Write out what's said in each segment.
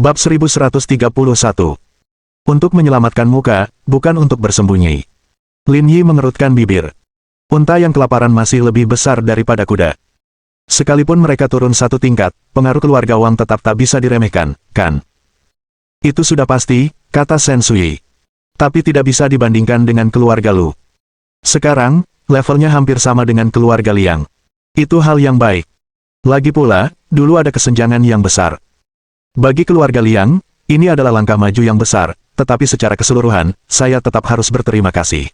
Bab 1131. Untuk menyelamatkan muka, bukan untuk bersembunyi. Lin Yi mengerutkan bibir. Unta yang kelaparan masih lebih besar daripada kuda. Sekalipun mereka turun satu tingkat, pengaruh keluarga Wang tetap tak bisa diremehkan, kan? Itu sudah pasti, kata Shen Sui. Tapi tidak bisa dibandingkan dengan keluarga Lu. Sekarang, levelnya hampir sama dengan keluarga Liang. Itu hal yang baik. Lagi pula, dulu ada kesenjangan yang besar. Bagi keluarga Liang, ini adalah langkah maju yang besar, tetapi secara keseluruhan, saya tetap harus berterima kasih.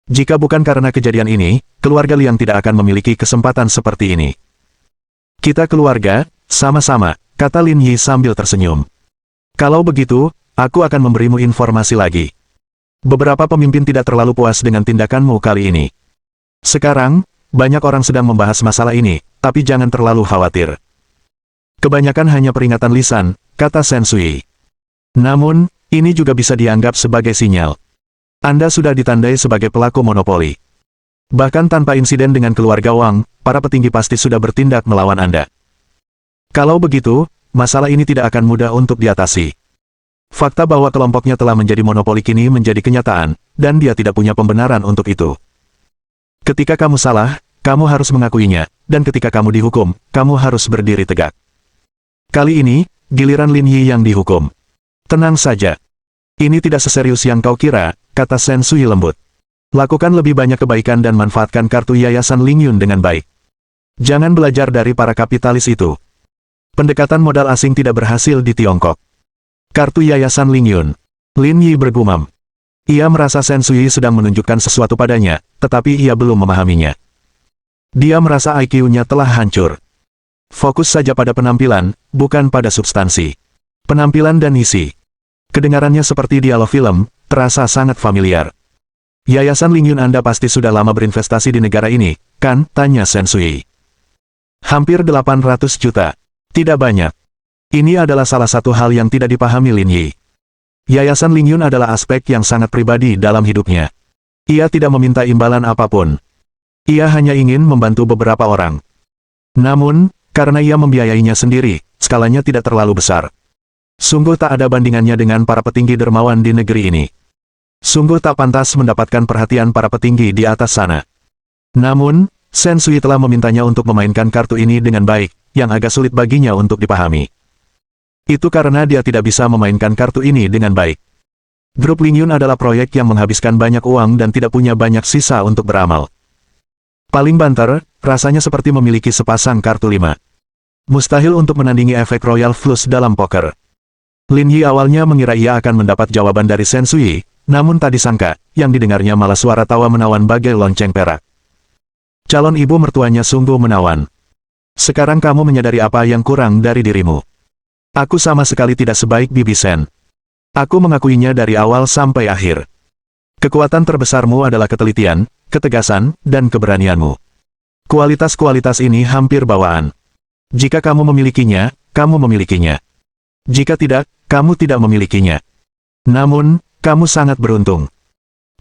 Jika bukan karena kejadian ini, keluarga Liang tidak akan memiliki kesempatan seperti ini. Kita keluarga, sama-sama, kata Lin Yi sambil tersenyum. Kalau begitu, aku akan memberimu informasi lagi. Beberapa pemimpin tidak terlalu puas dengan tindakanmu kali ini. Sekarang, banyak orang sedang membahas masalah ini, tapi jangan terlalu khawatir. Kebanyakan hanya peringatan lisan, kata Shen Sui. Namun, ini juga bisa dianggap sebagai sinyal. Anda sudah ditandai sebagai pelaku monopoli. Bahkan tanpa insiden dengan keluarga Wang, para petinggi pasti sudah bertindak melawan Anda. Kalau begitu, masalah ini tidak akan mudah untuk diatasi. Fakta bahwa kelompoknya telah menjadi monopoli kini menjadi kenyataan, dan dia tidak punya pembenaran untuk itu. Ketika kamu salah, kamu harus mengakuinya, dan ketika kamu dihukum, kamu harus berdiri tegak. Kali ini, giliran Lin Yi yang dihukum. Tenang saja. Ini tidak seserius yang kau kira, kata Shen Sui lembut. Lakukan lebih banyak kebaikan dan manfaatkan kartu Yayasan Lingyun dengan baik. Jangan belajar dari para kapitalis itu. Pendekatan modal asing tidak berhasil di Tiongkok. Kartu Yayasan Lingyun. Lin Yi bergumam. Ia merasa Shen Sui sedang menunjukkan sesuatu padanya, tetapi ia belum memahaminya. Dia merasa IQ-nya telah hancur. Fokus saja pada penampilan, bukan pada substansi. Penampilan dan isi. Kedengarannya seperti dialog film, terasa sangat familiar. Yayasan Lingyun Anda pasti sudah lama berinvestasi di negara ini, kan? Tanya Shen Sui. Hampir 800 juta. Tidak banyak. Ini adalah salah satu hal yang tidak dipahami Lin Yi. Yayasan Lingyun adalah aspek yang sangat pribadi dalam hidupnya. Ia tidak meminta imbalan apapun. Ia hanya ingin membantu beberapa orang. Namun, karena ia membiayainya sendiri, skalanya tidak terlalu besar. Sungguh tak ada bandingannya dengan para petinggi dermawan di negeri ini. Sungguh tak pantas mendapatkan perhatian para petinggi di atas sana. Namun, Shen Sui telah memintanya untuk memainkan kartu ini dengan baik, yang agak sulit baginya untuk dipahami. Itu karena dia tidak bisa memainkan kartu ini dengan baik. Grup Lingyun adalah proyek yang menghabiskan banyak uang dan tidak punya banyak sisa untuk beramal. Paling banter, rasanya seperti memiliki sepasang kartu 5. Mustahil untuk menandingi efek Royal Flush dalam poker. Lin Yi awalnya mengira ia akan mendapat jawaban dari Shen Sui, namun tak disangka, yang didengarnya malah suara tawa menawan bagai lonceng perak. Calon ibu mertuanya sungguh menawan. Sekarang kamu menyadari apa yang kurang dari dirimu. Aku sama sekali tidak sebaik Bibi Shen. Aku mengakuinya dari awal sampai akhir. Kekuatan terbesarmu adalah ketelitian, ketegasan, dan keberanianmu. Kualitas-kualitas ini hampir bawaan. Jika kamu memilikinya, kamu memilikinya. Jika tidak, kamu tidak memilikinya. Namun, kamu sangat beruntung.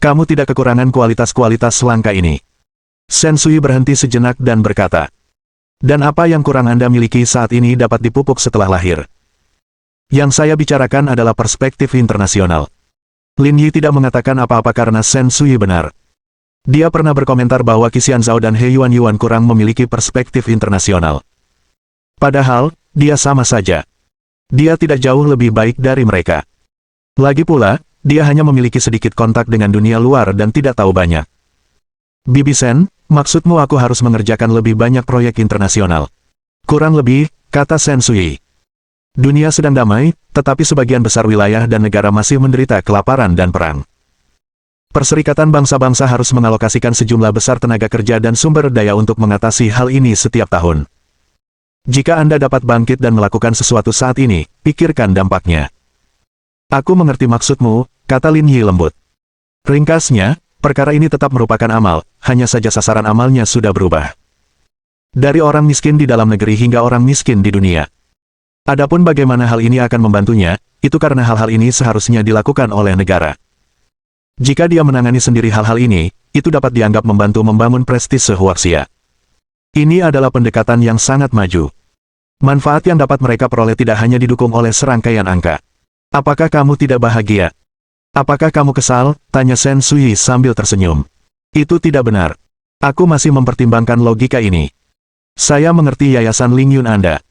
Kamu tidak kekurangan kualitas-kualitas langka ini. Shen Sui berhenti sejenak dan berkata, dan apa yang kurang Anda miliki saat ini dapat dipupuk setelah lahir. Yang saya bicarakan adalah perspektif internasional. Lin Yi tidak mengatakan apa-apa karena Shen Sui benar. Dia pernah berkomentar bahwa Qixian Zhao dan He Yuan kurang memiliki perspektif internasional. Padahal, dia sama saja. Dia tidak jauh lebih baik dari mereka. Lagi pula, dia hanya memiliki sedikit kontak dengan dunia luar dan tidak tahu banyak. Bibi Shen, maksudmu aku harus mengerjakan lebih banyak proyek internasional? Kurang lebih, kata Shen Sui. Dunia sedang damai, tetapi sebagian besar wilayah dan negara masih menderita kelaparan dan perang. Perserikatan bangsa-bangsa harus mengalokasikan sejumlah besar tenaga kerja dan sumber daya untuk mengatasi hal ini setiap tahun. Jika Anda dapat bangkit dan melakukan sesuatu saat ini, pikirkan dampaknya. Aku mengerti maksudmu, kata Lin Yi lembut. Ringkasnya, perkara ini tetap merupakan amal, hanya saja sasaran amalnya sudah berubah. Dari orang miskin di dalam negeri hingga orang miskin di dunia. Adapun bagaimana hal ini akan membantunya, itu karena hal-hal ini seharusnya dilakukan oleh negara. Jika dia menangani sendiri hal-hal ini, itu dapat dianggap membantu membangun prestise Huaxia. Ini adalah pendekatan yang sangat maju. Manfaat yang dapat mereka peroleh tidak hanya didukung oleh serangkaian angka. Apakah kamu tidak bahagia? Apakah kamu kesal? Tanya Shen Sui sambil tersenyum. Itu tidak benar. Aku masih mempertimbangkan logika ini. Saya mengerti Yayasan Ling Yun Anda.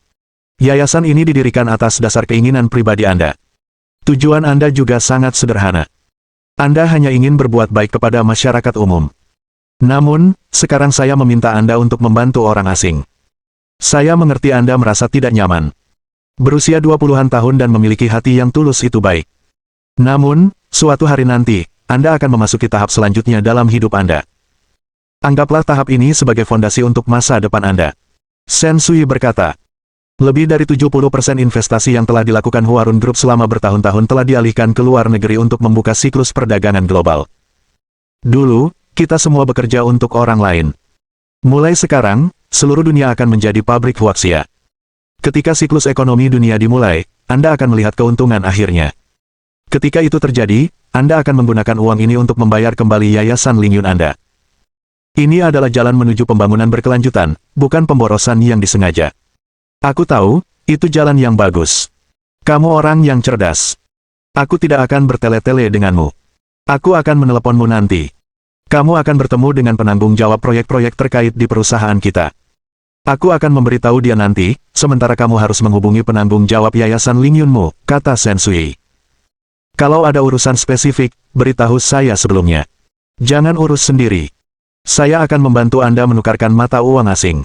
Yayasan ini didirikan atas dasar keinginan pribadi Anda. Tujuan Anda juga sangat sederhana. Anda hanya ingin berbuat baik kepada masyarakat umum. Namun, sekarang saya meminta Anda untuk membantu orang asing. Saya mengerti Anda merasa tidak nyaman. Berusia 20-an tahun dan memiliki hati yang tulus itu baik. Namun, suatu hari nanti, Anda akan memasuki tahap selanjutnya dalam hidup Anda. Anggaplah tahap ini sebagai fondasi untuk masa depan Anda. Shen Sui berkata, lebih dari 70% investasi yang telah dilakukan Huarun Group selama bertahun-tahun telah dialihkan ke luar negeri untuk membuka siklus perdagangan global. Dulu, kita semua bekerja untuk orang lain. Mulai sekarang, seluruh dunia akan menjadi pabrik huaxia. Ketika siklus ekonomi dunia dimulai, Anda akan melihat keuntungan akhirnya. Ketika itu terjadi, Anda akan menggunakan uang ini untuk membayar kembali Yayasan Ling Yun Anda. Ini adalah jalan menuju pembangunan berkelanjutan, bukan pemborosan yang disengaja. Aku tahu, itu jalan yang bagus. Kamu orang yang cerdas. Aku tidak akan bertele-tele denganmu. Aku akan meneleponmu nanti. Kamu akan bertemu dengan penanggung jawab proyek-proyek terkait di perusahaan kita. Aku akan memberitahu dia nanti, sementara kamu harus menghubungi penanggung jawab Yayasan Ling Yunmu, kata Shen Sui. Kalau ada urusan spesifik, beritahu saya sebelumnya. Jangan urus sendiri. Saya akan membantu Anda menukarkan mata uang asing.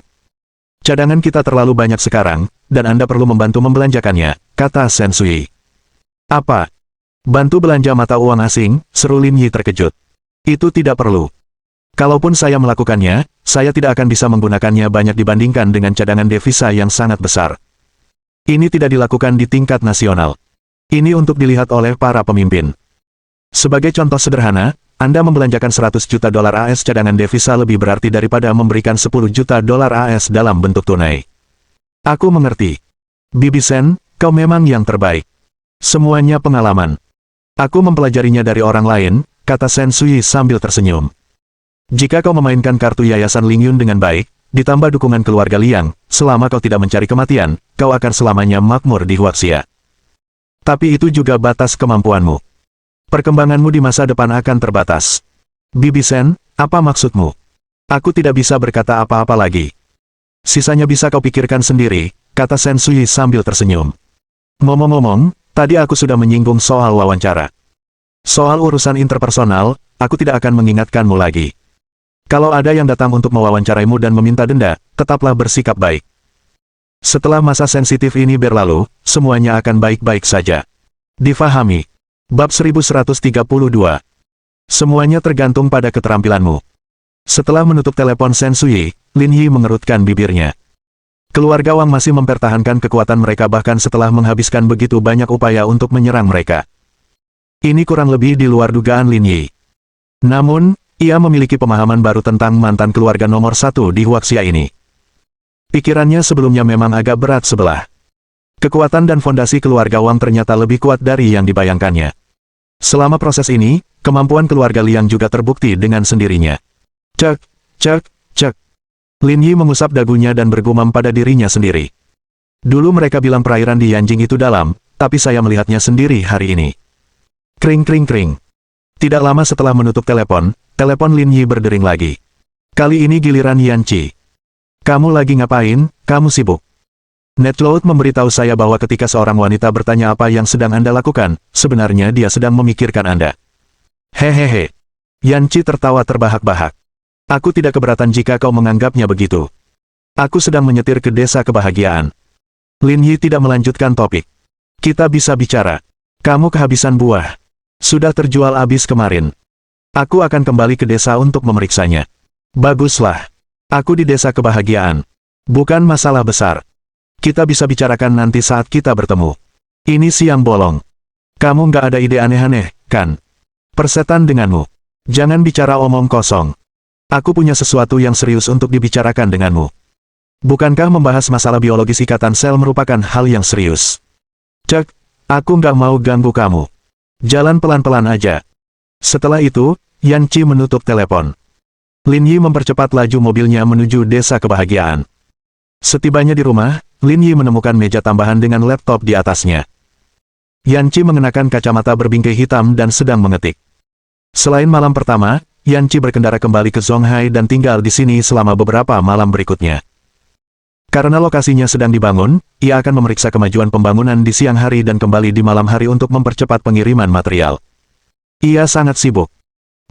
Cadangan kita terlalu banyak sekarang, dan Anda perlu membantu membelanjakannya, kata Shen Sui. Apa? Bantu belanja mata uang asing? Seru Lin Yi terkejut. Itu tidak perlu. Kalaupun saya melakukannya, saya tidak akan bisa menggunakannya banyak dibandingkan dengan cadangan devisa yang sangat besar. Ini tidak dilakukan di tingkat nasional. Ini untuk dilihat oleh para pemimpin. Sebagai contoh sederhana, Anda membelanjakan 100 juta dolar AS cadangan devisa lebih berarti daripada memberikan 10 juta dolar AS dalam bentuk tunai. Aku mengerti. Bibi Shen, kau memang yang terbaik. Semuanya pengalaman. Aku mempelajarinya dari orang lain, kata Shen Sui sambil tersenyum. Jika kau memainkan kartu Yayasan Ling Yun dengan baik, ditambah dukungan keluarga Liang, selama kau tidak mencari kematian, kau akan selamanya makmur di Huaxia. Tapi itu juga batas kemampuanmu. Perkembanganmu di masa depan akan terbatas. Bibi Shen, apa maksudmu? Aku tidak bisa berkata apa-apa lagi. Sisanya bisa kau pikirkan sendiri, kata Shen Sui sambil tersenyum. Ngomong-ngomong, tadi aku sudah menyinggung soal wawancara. Soal urusan interpersonal, aku tidak akan mengingatkanmu lagi. Kalau ada yang datang untuk mewawancaraimu dan meminta denda, tetaplah bersikap baik. Setelah masa sensitif ini berlalu, semuanya akan baik-baik saja. Difahami. Bab 1132. Semuanya tergantung pada keterampilanmu. Setelah menutup telepon Shen Sui, Lin Yi mengerutkan bibirnya. Keluarga Wang masih mempertahankan kekuatan mereka bahkan setelah menghabiskan begitu banyak upaya untuk menyerang mereka. Ini kurang lebih di luar dugaan Lin Yi. Namun, ia memiliki pemahaman baru tentang mantan keluarga nomor 1 di Huaxia ini. Pikirannya sebelumnya memang agak berat sebelah. Kekuatan dan fondasi keluarga Wang ternyata lebih kuat dari yang dibayangkannya. Selama proses ini, kemampuan keluarga Liang juga terbukti dengan sendirinya. Cek, cek, cek. Lin Yi mengusap dagunya dan bergumam pada dirinya sendiri. Dulu mereka bilang perairan di Yanjing itu dalam, tapi saya melihatnya sendiri hari ini. Kring kring kring. Tidak lama setelah menutup telepon Lin Yi berdering lagi. Kali ini giliran Yan Qi. Kamu lagi ngapain? Kamu sibuk? Netcloud memberitahu saya bahwa ketika seorang wanita bertanya apa yang sedang Anda lakukan, sebenarnya dia sedang memikirkan Anda. Hehehe. Yan Qi tertawa terbahak-bahak. Aku tidak keberatan jika kau menganggapnya begitu. Aku sedang menyetir ke desa kebahagiaan. Lin Yi tidak melanjutkan topik. Kita bisa bicara. Kamu kehabisan buah. Sudah terjual habis kemarin. Aku akan kembali ke desa untuk memeriksanya. Baguslah. Aku di desa kebahagiaan. Bukan masalah besar. Kita bisa bicarakan nanti saat kita bertemu. Ini siang bolong. Kamu nggak ada ide aneh-aneh, kan? Persetan denganmu. Jangan bicara omong kosong. Aku punya sesuatu yang serius untuk dibicarakan denganmu. Bukankah membahas masalah biologis ikatan sel merupakan hal yang serius? Cek, aku nggak mau ganggu kamu. Jalan pelan-pelan aja. Setelah itu, Yan Qi menutup telepon. Lin Yi mempercepat laju mobilnya menuju desa kebahagiaan. Setibanya di rumah, Lin Yi menemukan meja tambahan dengan laptop di atasnya. Yan Qi mengenakan kacamata berbingkai hitam dan sedang mengetik. Selain malam pertama, Yan Qi berkendara kembali ke Zonghai dan tinggal di sini selama beberapa malam berikutnya. Karena lokasinya sedang dibangun, ia akan memeriksa kemajuan pembangunan di siang hari dan kembali di malam hari untuk mempercepat pengiriman material. Ia sangat sibuk.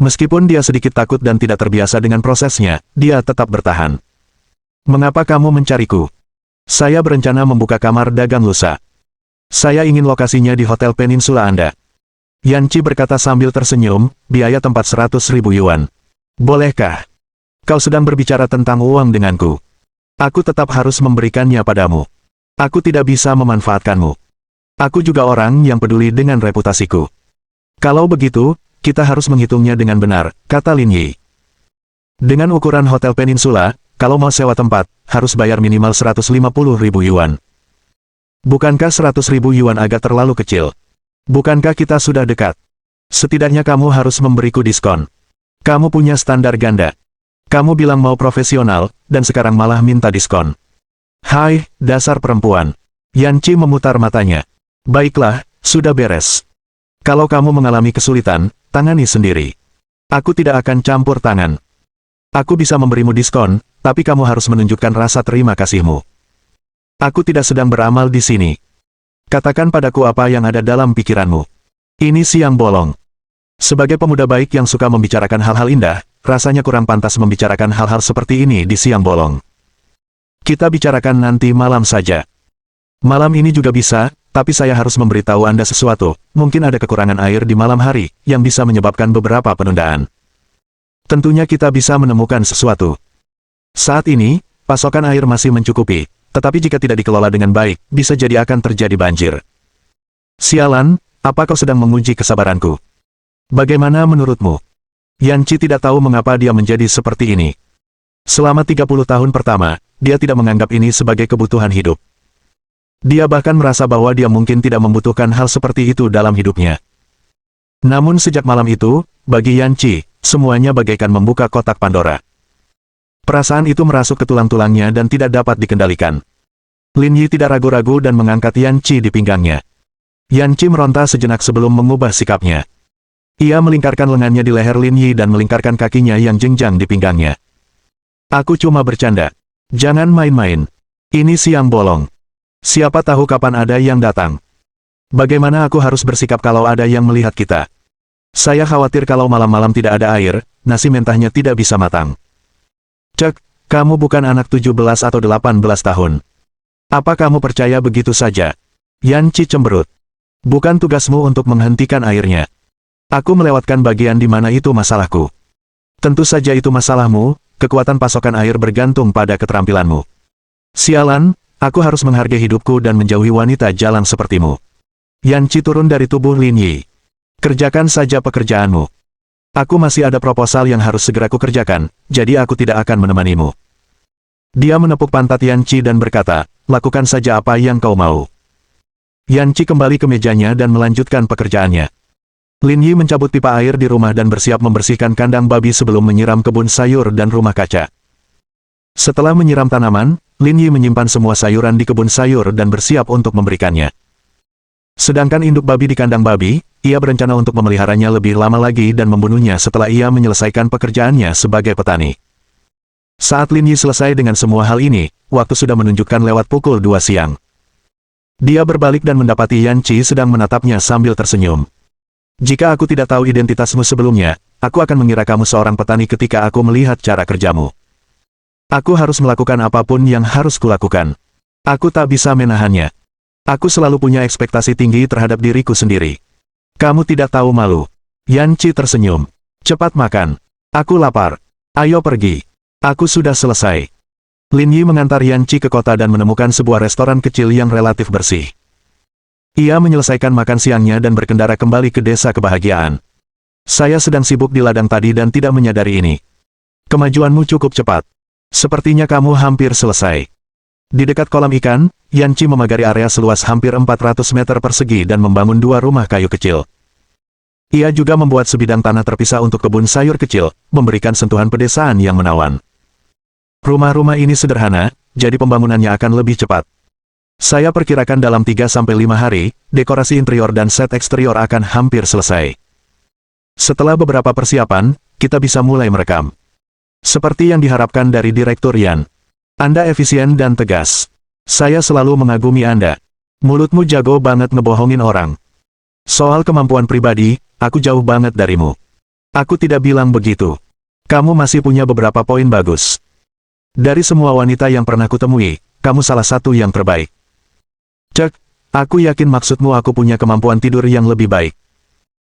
Meskipun dia sedikit takut dan tidak terbiasa dengan prosesnya, dia tetap bertahan. Mengapa kamu mencariku? Saya berencana membuka kamar dagang lusa. Saya ingin lokasinya di Hotel Peninsula Anda. Yan Qi berkata sambil tersenyum, biaya tempat 100.000 yuan. Bolehkah? Kau sedang berbicara tentang uang denganku. Aku tetap harus memberikannya padamu. Aku tidak bisa memanfaatkanmu. Aku juga orang yang peduli dengan reputasiku. Kalau begitu, kita harus menghitungnya dengan benar, kata Lin Yi. Dengan ukuran Hotel Peninsula, kalau mau sewa tempat, harus bayar minimal 150.000 yuan. Bukankah 100.000 yuan agak terlalu kecil? Bukankah kita sudah dekat? Setidaknya kamu harus memberiku diskon. Kamu punya standar ganda. Kamu bilang mau profesional, dan sekarang malah minta diskon. Hai, dasar perempuan. Yan Qi memutar matanya. Baiklah, sudah beres. Kalau kamu mengalami kesulitan, tangani sendiri. Aku tidak akan campur tangan. Aku bisa memberimu diskon, tapi kamu harus menunjukkan rasa terima kasihmu. Aku tidak sedang beramal di sini. Katakan padaku apa yang ada dalam pikiranmu. Ini siang bolong. Sebagai pemuda baik yang suka membicarakan hal-hal indah, rasanya kurang pantas membicarakan hal-hal seperti ini di siang bolong. Kita bicarakan nanti malam saja. Malam ini juga bisa, tapi saya harus memberitahu Anda sesuatu. Mungkin ada kekurangan air di malam hari, yang bisa menyebabkan beberapa penundaan. Tentunya kita bisa menemukan sesuatu. Saat ini, pasokan air masih mencukupi, tetapi jika tidak dikelola dengan baik, bisa jadi akan terjadi banjir. Sialan, apa kau sedang menguji kesabaranku? Bagaimana menurutmu? Yan Qi tidak tahu mengapa dia menjadi seperti ini. Selama 30 tahun pertama, dia tidak menganggap ini sebagai kebutuhan hidup. Dia bahkan merasa bahwa dia mungkin tidak membutuhkan hal seperti itu dalam hidupnya. Namun sejak malam itu, bagi Yan Qi, semuanya bagaikan membuka kotak Pandora. Perasaan itu merasuk ke tulang-tulangnya dan tidak dapat dikendalikan. Lin Yi tidak ragu-ragu dan mengangkat Yan Qi di pinggangnya. Yan Qi meronta sejenak sebelum mengubah sikapnya. Ia melingkarkan lengannya di leher Lin Yi dan melingkarkan kakinya yang jenjang di pinggangnya. Aku cuma bercanda. Jangan main-main. Ini siang bolong. Siapa tahu kapan ada yang datang. Bagaimana aku harus bersikap kalau ada yang melihat kita? Saya khawatir kalau malam-malam tidak ada air, nasi mentahnya tidak bisa matang. Cek, kamu bukan anak 17 atau 18 tahun. Apa kamu percaya begitu saja? Yan Qi cemberut. Bukan tugasmu untuk menghentikan airnya. Aku melewatkan bagian di mana itu masalahku. Tentu saja itu masalahmu, kekuatan pasokan air bergantung pada keterampilanmu. Sialan, aku harus menghargai hidupku dan menjauhi wanita jalan sepertimu. Yan Qi turun dari tubuh Lin Yi. Kerjakan saja pekerjaanmu. Aku masih ada proposal yang harus segera kukerjakan, jadi aku tidak akan menemanimu. Dia menepuk pantat Yan Qi dan berkata, lakukan saja apa yang kau mau. Yan Qi kembali ke mejanya dan melanjutkan pekerjaannya. Lin Yi mencabut pipa air di rumah dan bersiap membersihkan kandang babi sebelum menyiram kebun sayur dan rumah kaca. Setelah menyiram tanaman, Lin Yi menyimpan semua sayuran di kebun sayur dan bersiap untuk memberikannya. Sedangkan induk babi di kandang babi, ia berencana untuk memeliharanya lebih lama lagi dan membunuhnya setelah ia menyelesaikan pekerjaannya sebagai petani. Saat Lin Yi selesai dengan semua hal ini, waktu sudah menunjukkan lewat pukul 2 siang. Dia berbalik dan mendapati Yan Qi sedang menatapnya sambil tersenyum. Jika aku tidak tahu identitasmu sebelumnya, aku akan mengira kamu seorang petani ketika aku melihat cara kerjamu. Aku harus melakukan apapun yang harus kulakukan. Aku tak bisa menahannya. Aku selalu punya ekspektasi tinggi terhadap diriku sendiri. Kamu tidak tahu malu. Yan Qi tersenyum. Cepat makan. Aku lapar. Ayo pergi. Aku sudah selesai. Lin Yi mengantar Yan Qi ke kota dan menemukan sebuah restoran kecil yang relatif bersih. Ia menyelesaikan makan siangnya dan berkendara kembali ke desa kebahagiaan. Saya sedang sibuk di ladang tadi dan tidak menyadari ini. Kemajuanmu cukup cepat. Sepertinya kamu hampir selesai. Di dekat kolam ikan, Yan Qi memagari area seluas hampir 400 meter persegi dan membangun 2 rumah kayu kecil. Ia juga membuat sebidang tanah terpisah untuk kebun sayur kecil, memberikan sentuhan pedesaan yang menawan. Rumah-rumah ini sederhana, jadi pembangunannya akan lebih cepat. Saya perkirakan dalam 3-5 hari, dekorasi interior dan set eksterior akan hampir selesai. Setelah beberapa persiapan, kita bisa mulai merekam. Seperti yang diharapkan dari Direktur Yan. Anda efisien dan tegas. Saya selalu mengagumi Anda. Mulutmu jago banget ngebohongin orang. Soal kemampuan pribadi, aku jauh banget darimu. Aku tidak bilang begitu. Kamu masih punya beberapa poin bagus. Dari semua wanita yang pernah kutemui, kamu salah satu yang terbaik. Cek, aku yakin maksudmu aku punya kemampuan tidur yang lebih baik.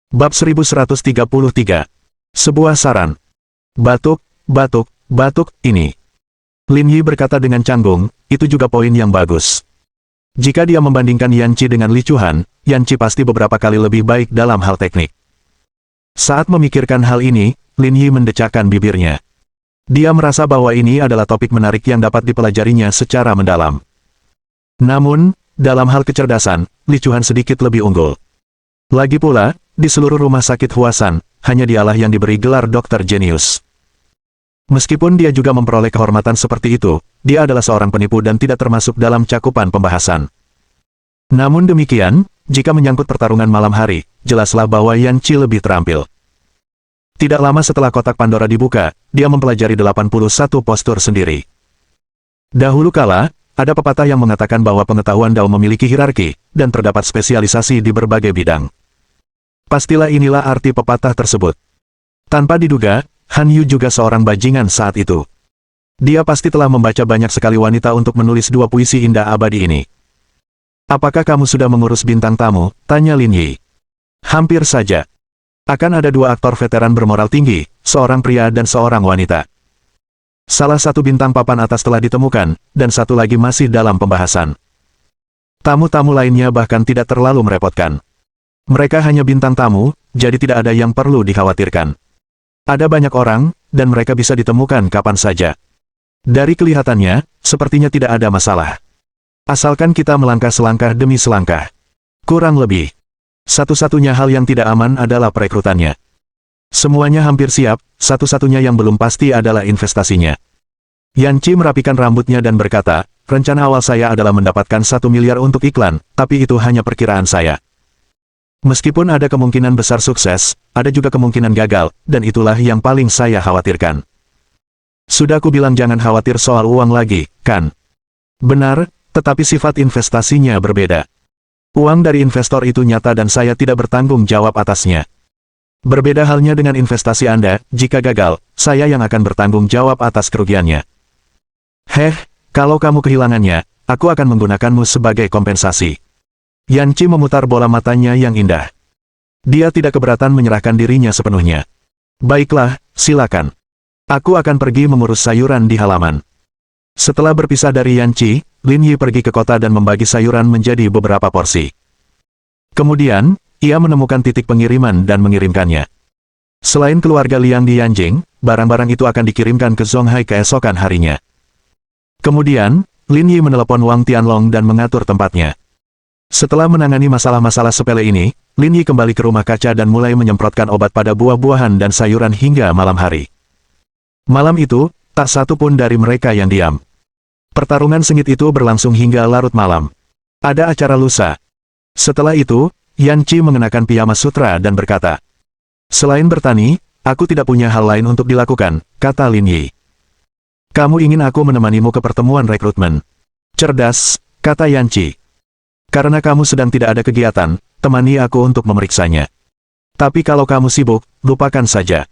Bab 1133. Sebuah saran. Batuk, batuk, batuk, ini. Lin Yi berkata dengan canggung, itu juga poin yang bagus. Jika dia membandingkan Yan Qi dengan Li Chuan, Yan Qi pasti beberapa kali lebih baik dalam hal teknik. Saat memikirkan hal ini, Lin Yi mendecakkan bibirnya. Dia merasa bahwa ini adalah topik menarik yang dapat dipelajarinya secara mendalam. Namun, dalam hal kecerdasan, Li Chuan sedikit lebih unggul. Lagi pula, di seluruh rumah sakit Huasan, hanya dialah yang diberi gelar dokter jenius. Meskipun dia juga memperoleh kehormatan seperti itu, dia adalah seorang penipu dan tidak termasuk dalam cakupan pembahasan. Namun demikian, jika menyangkut pertarungan malam hari, jelaslah bahwa Yan Qi lebih terampil. Tidak lama setelah kotak Pandora dibuka, dia mempelajari 81 postur sendiri. Dahulu kala, ada pepatah yang mengatakan bahwa pengetahuan Dao memiliki hierarki, dan terdapat spesialisasi di berbagai bidang. Pastilah inilah arti pepatah tersebut. Tanpa diduga, Han Yu juga seorang bajingan saat itu. Dia pasti telah membaca banyak sekali wanita untuk menulis 2 puisi indah abadi ini. Apakah kamu sudah mengurus bintang tamu? Tanya Lin Yi. Hampir saja. Akan ada 2 aktor veteran bermoral tinggi, seorang pria dan seorang wanita. Salah satu bintang papan atas telah ditemukan, dan satu lagi masih dalam pembahasan. Tamu-tamu lainnya bahkan tidak terlalu merepotkan. Mereka hanya bintang tamu, jadi tidak ada yang perlu dikhawatirkan. Ada banyak orang, dan mereka bisa ditemukan kapan saja. Dari kelihatannya, sepertinya tidak ada masalah. Asalkan kita melangkah selangkah demi selangkah. Kurang lebih. Satu-satunya hal yang tidak aman adalah perekrutannya. Semuanya hampir siap, satu-satunya yang belum pasti adalah investasinya. Yan Qi merapikan rambutnya dan berkata, rencana awal saya adalah mendapatkan 1 miliar untuk iklan, tapi itu hanya perkiraan saya. Meskipun ada kemungkinan besar sukses, ada juga kemungkinan gagal, dan itulah yang paling saya khawatirkan. Sudah aku bilang jangan khawatir soal uang lagi, kan? Benar, tetapi sifat investasinya berbeda. Uang dari investor itu nyata dan saya tidak bertanggung jawab atasnya. Berbeda halnya dengan investasi Anda, jika gagal, saya yang akan bertanggung jawab atas kerugiannya. Kalau kamu kehilangannya, aku akan menggunakanmu sebagai kompensasi. Yan Qi memutar bola matanya yang indah. Dia tidak keberatan menyerahkan dirinya sepenuhnya. Baiklah, silakan. Aku akan pergi mengurus sayuran di halaman. Setelah berpisah dari Yan Qi, Lin Yi pergi ke kota dan membagi sayuran menjadi beberapa porsi. Kemudian, ia menemukan titik pengiriman dan mengirimkannya. Selain keluarga Liang di Yanjing, barang-barang itu akan dikirimkan ke Zonghai keesokan harinya. Kemudian, Lin Yi menelepon Wang Tianlong dan mengatur tempatnya. Setelah menangani masalah-masalah sepele ini, Lin Yi kembali ke rumah kaca dan mulai menyemprotkan obat pada buah-buahan dan sayuran hingga malam hari. Malam itu, tak satu pun dari mereka yang diam. Pertarungan sengit itu berlangsung hingga larut malam. Ada acara lusa. Setelah itu, Yan Qi mengenakan piyama sutra dan berkata, selain bertani, aku tidak punya hal lain untuk dilakukan, kata Lin Yi. Kamu ingin aku menemanimu ke pertemuan rekrutmen? Cerdas, kata Yan Qi. Karena kamu sedang tidak ada kegiatan, temani aku untuk memeriksanya. Tapi kalau kamu sibuk, lupakan saja.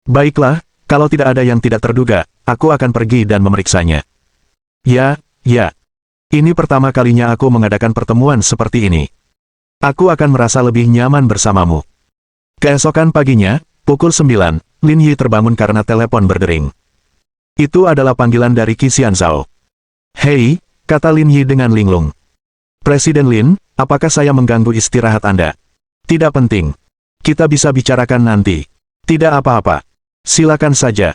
Baiklah, kalau tidak ada yang tidak terduga, aku akan pergi dan memeriksanya. Ya. Ini pertama kalinya aku mengadakan pertemuan seperti ini. Aku akan merasa lebih nyaman bersamamu. Keesokan paginya, pukul 9, Lin Yi terbangun karena telepon berdering. Itu adalah panggilan dari Qi Xianzhao. Hei, kata Lin Yi dengan linglung. Presiden Lin, apakah saya mengganggu istirahat Anda? Tidak penting. Kita bisa bicarakan nanti. Tidak apa-apa. Silakan saja.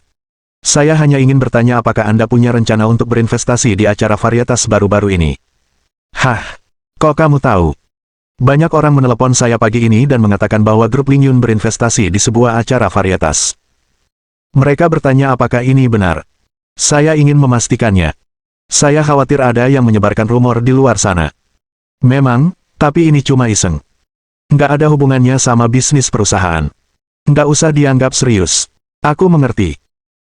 Saya hanya ingin bertanya apakah Anda punya rencana untuk berinvestasi di acara varietas baru-baru ini. Kok kamu tahu? Banyak orang menelepon saya pagi ini dan mengatakan bahwa grup Lingyun berinvestasi di sebuah acara varietas. Mereka bertanya apakah ini benar. Saya ingin memastikannya. Saya khawatir ada yang menyebarkan rumor di luar sana. Memang, tapi ini cuma iseng. Nggak ada hubungannya sama bisnis perusahaan. Nggak usah dianggap serius. Aku mengerti.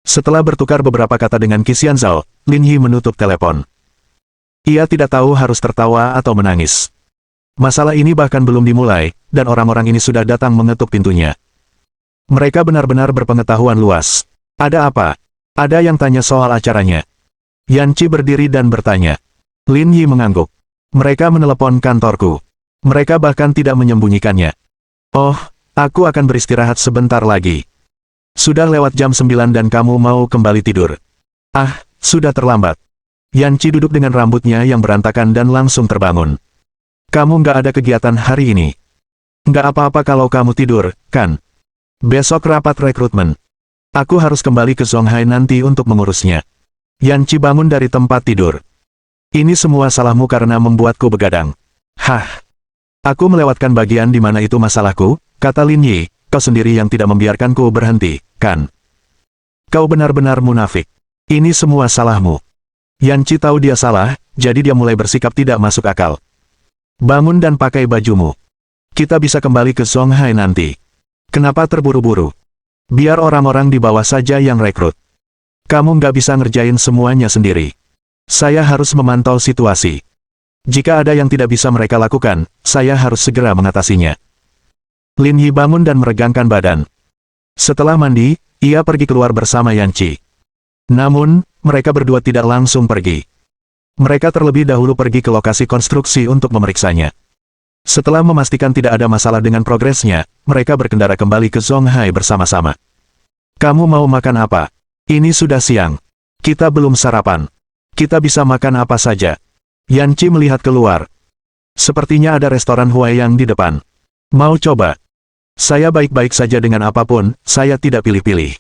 Setelah bertukar beberapa kata dengan Qi Xianzhao, Lin Yi menutup telepon. Ia tidak tahu harus tertawa atau menangis. Masalah ini bahkan belum dimulai, dan orang-orang ini sudah datang mengetuk pintunya. Mereka benar-benar berpengetahuan luas. Ada apa? Ada yang tanya soal acaranya. Yan Qi berdiri dan bertanya. Lin Yi mengangguk. Mereka menelepon kantorku. Mereka bahkan tidak menyembunyikannya. Oh, aku akan beristirahat sebentar lagi. Sudah lewat jam 9 dan kamu mau kembali tidur. Ah, sudah terlambat. Yan Qi duduk dengan rambutnya yang berantakan dan langsung terbangun. Kamu nggak ada kegiatan hari ini. Nggak apa-apa kalau kamu tidur, kan? Besok rapat rekrutmen. Aku harus kembali ke Zonghai nanti untuk mengurusnya. Yan Qi bangun dari tempat tidur. Ini semua salahmu karena membuatku begadang. Hah? Aku melewatkan bagian di mana itu masalahku, kata Lin Yi, kau sendiri yang tidak membiarkanku berhenti, kan? Kau benar-benar munafik. Ini semua salahmu. Yan Qi tahu dia salah, jadi dia mulai bersikap tidak masuk akal. Bangun dan pakai bajumu. Kita bisa kembali ke Zonghai nanti. Kenapa terburu-buru? Biar orang-orang di bawah saja yang rekrut. Kamu nggak bisa ngerjain semuanya sendiri. Saya harus memantau situasi. Jika ada yang tidak bisa mereka lakukan, saya harus segera mengatasinya. Lin Yi bangun dan meregangkan badan. Setelah mandi, ia pergi keluar bersama Yan Qi. Namun, mereka berdua tidak langsung pergi. Mereka terlebih dahulu pergi ke lokasi konstruksi untuk memeriksanya. Setelah memastikan tidak ada masalah dengan progresnya, mereka berkendara kembali ke Zonghai bersama-sama. Kamu mau makan apa? Ini sudah siang. Kita belum sarapan. Kita bisa makan apa saja. Yan Qi melihat keluar. Sepertinya ada restoran Huaiyang di depan. Mau coba? Saya baik-baik saja dengan apapun, saya tidak pilih-pilih.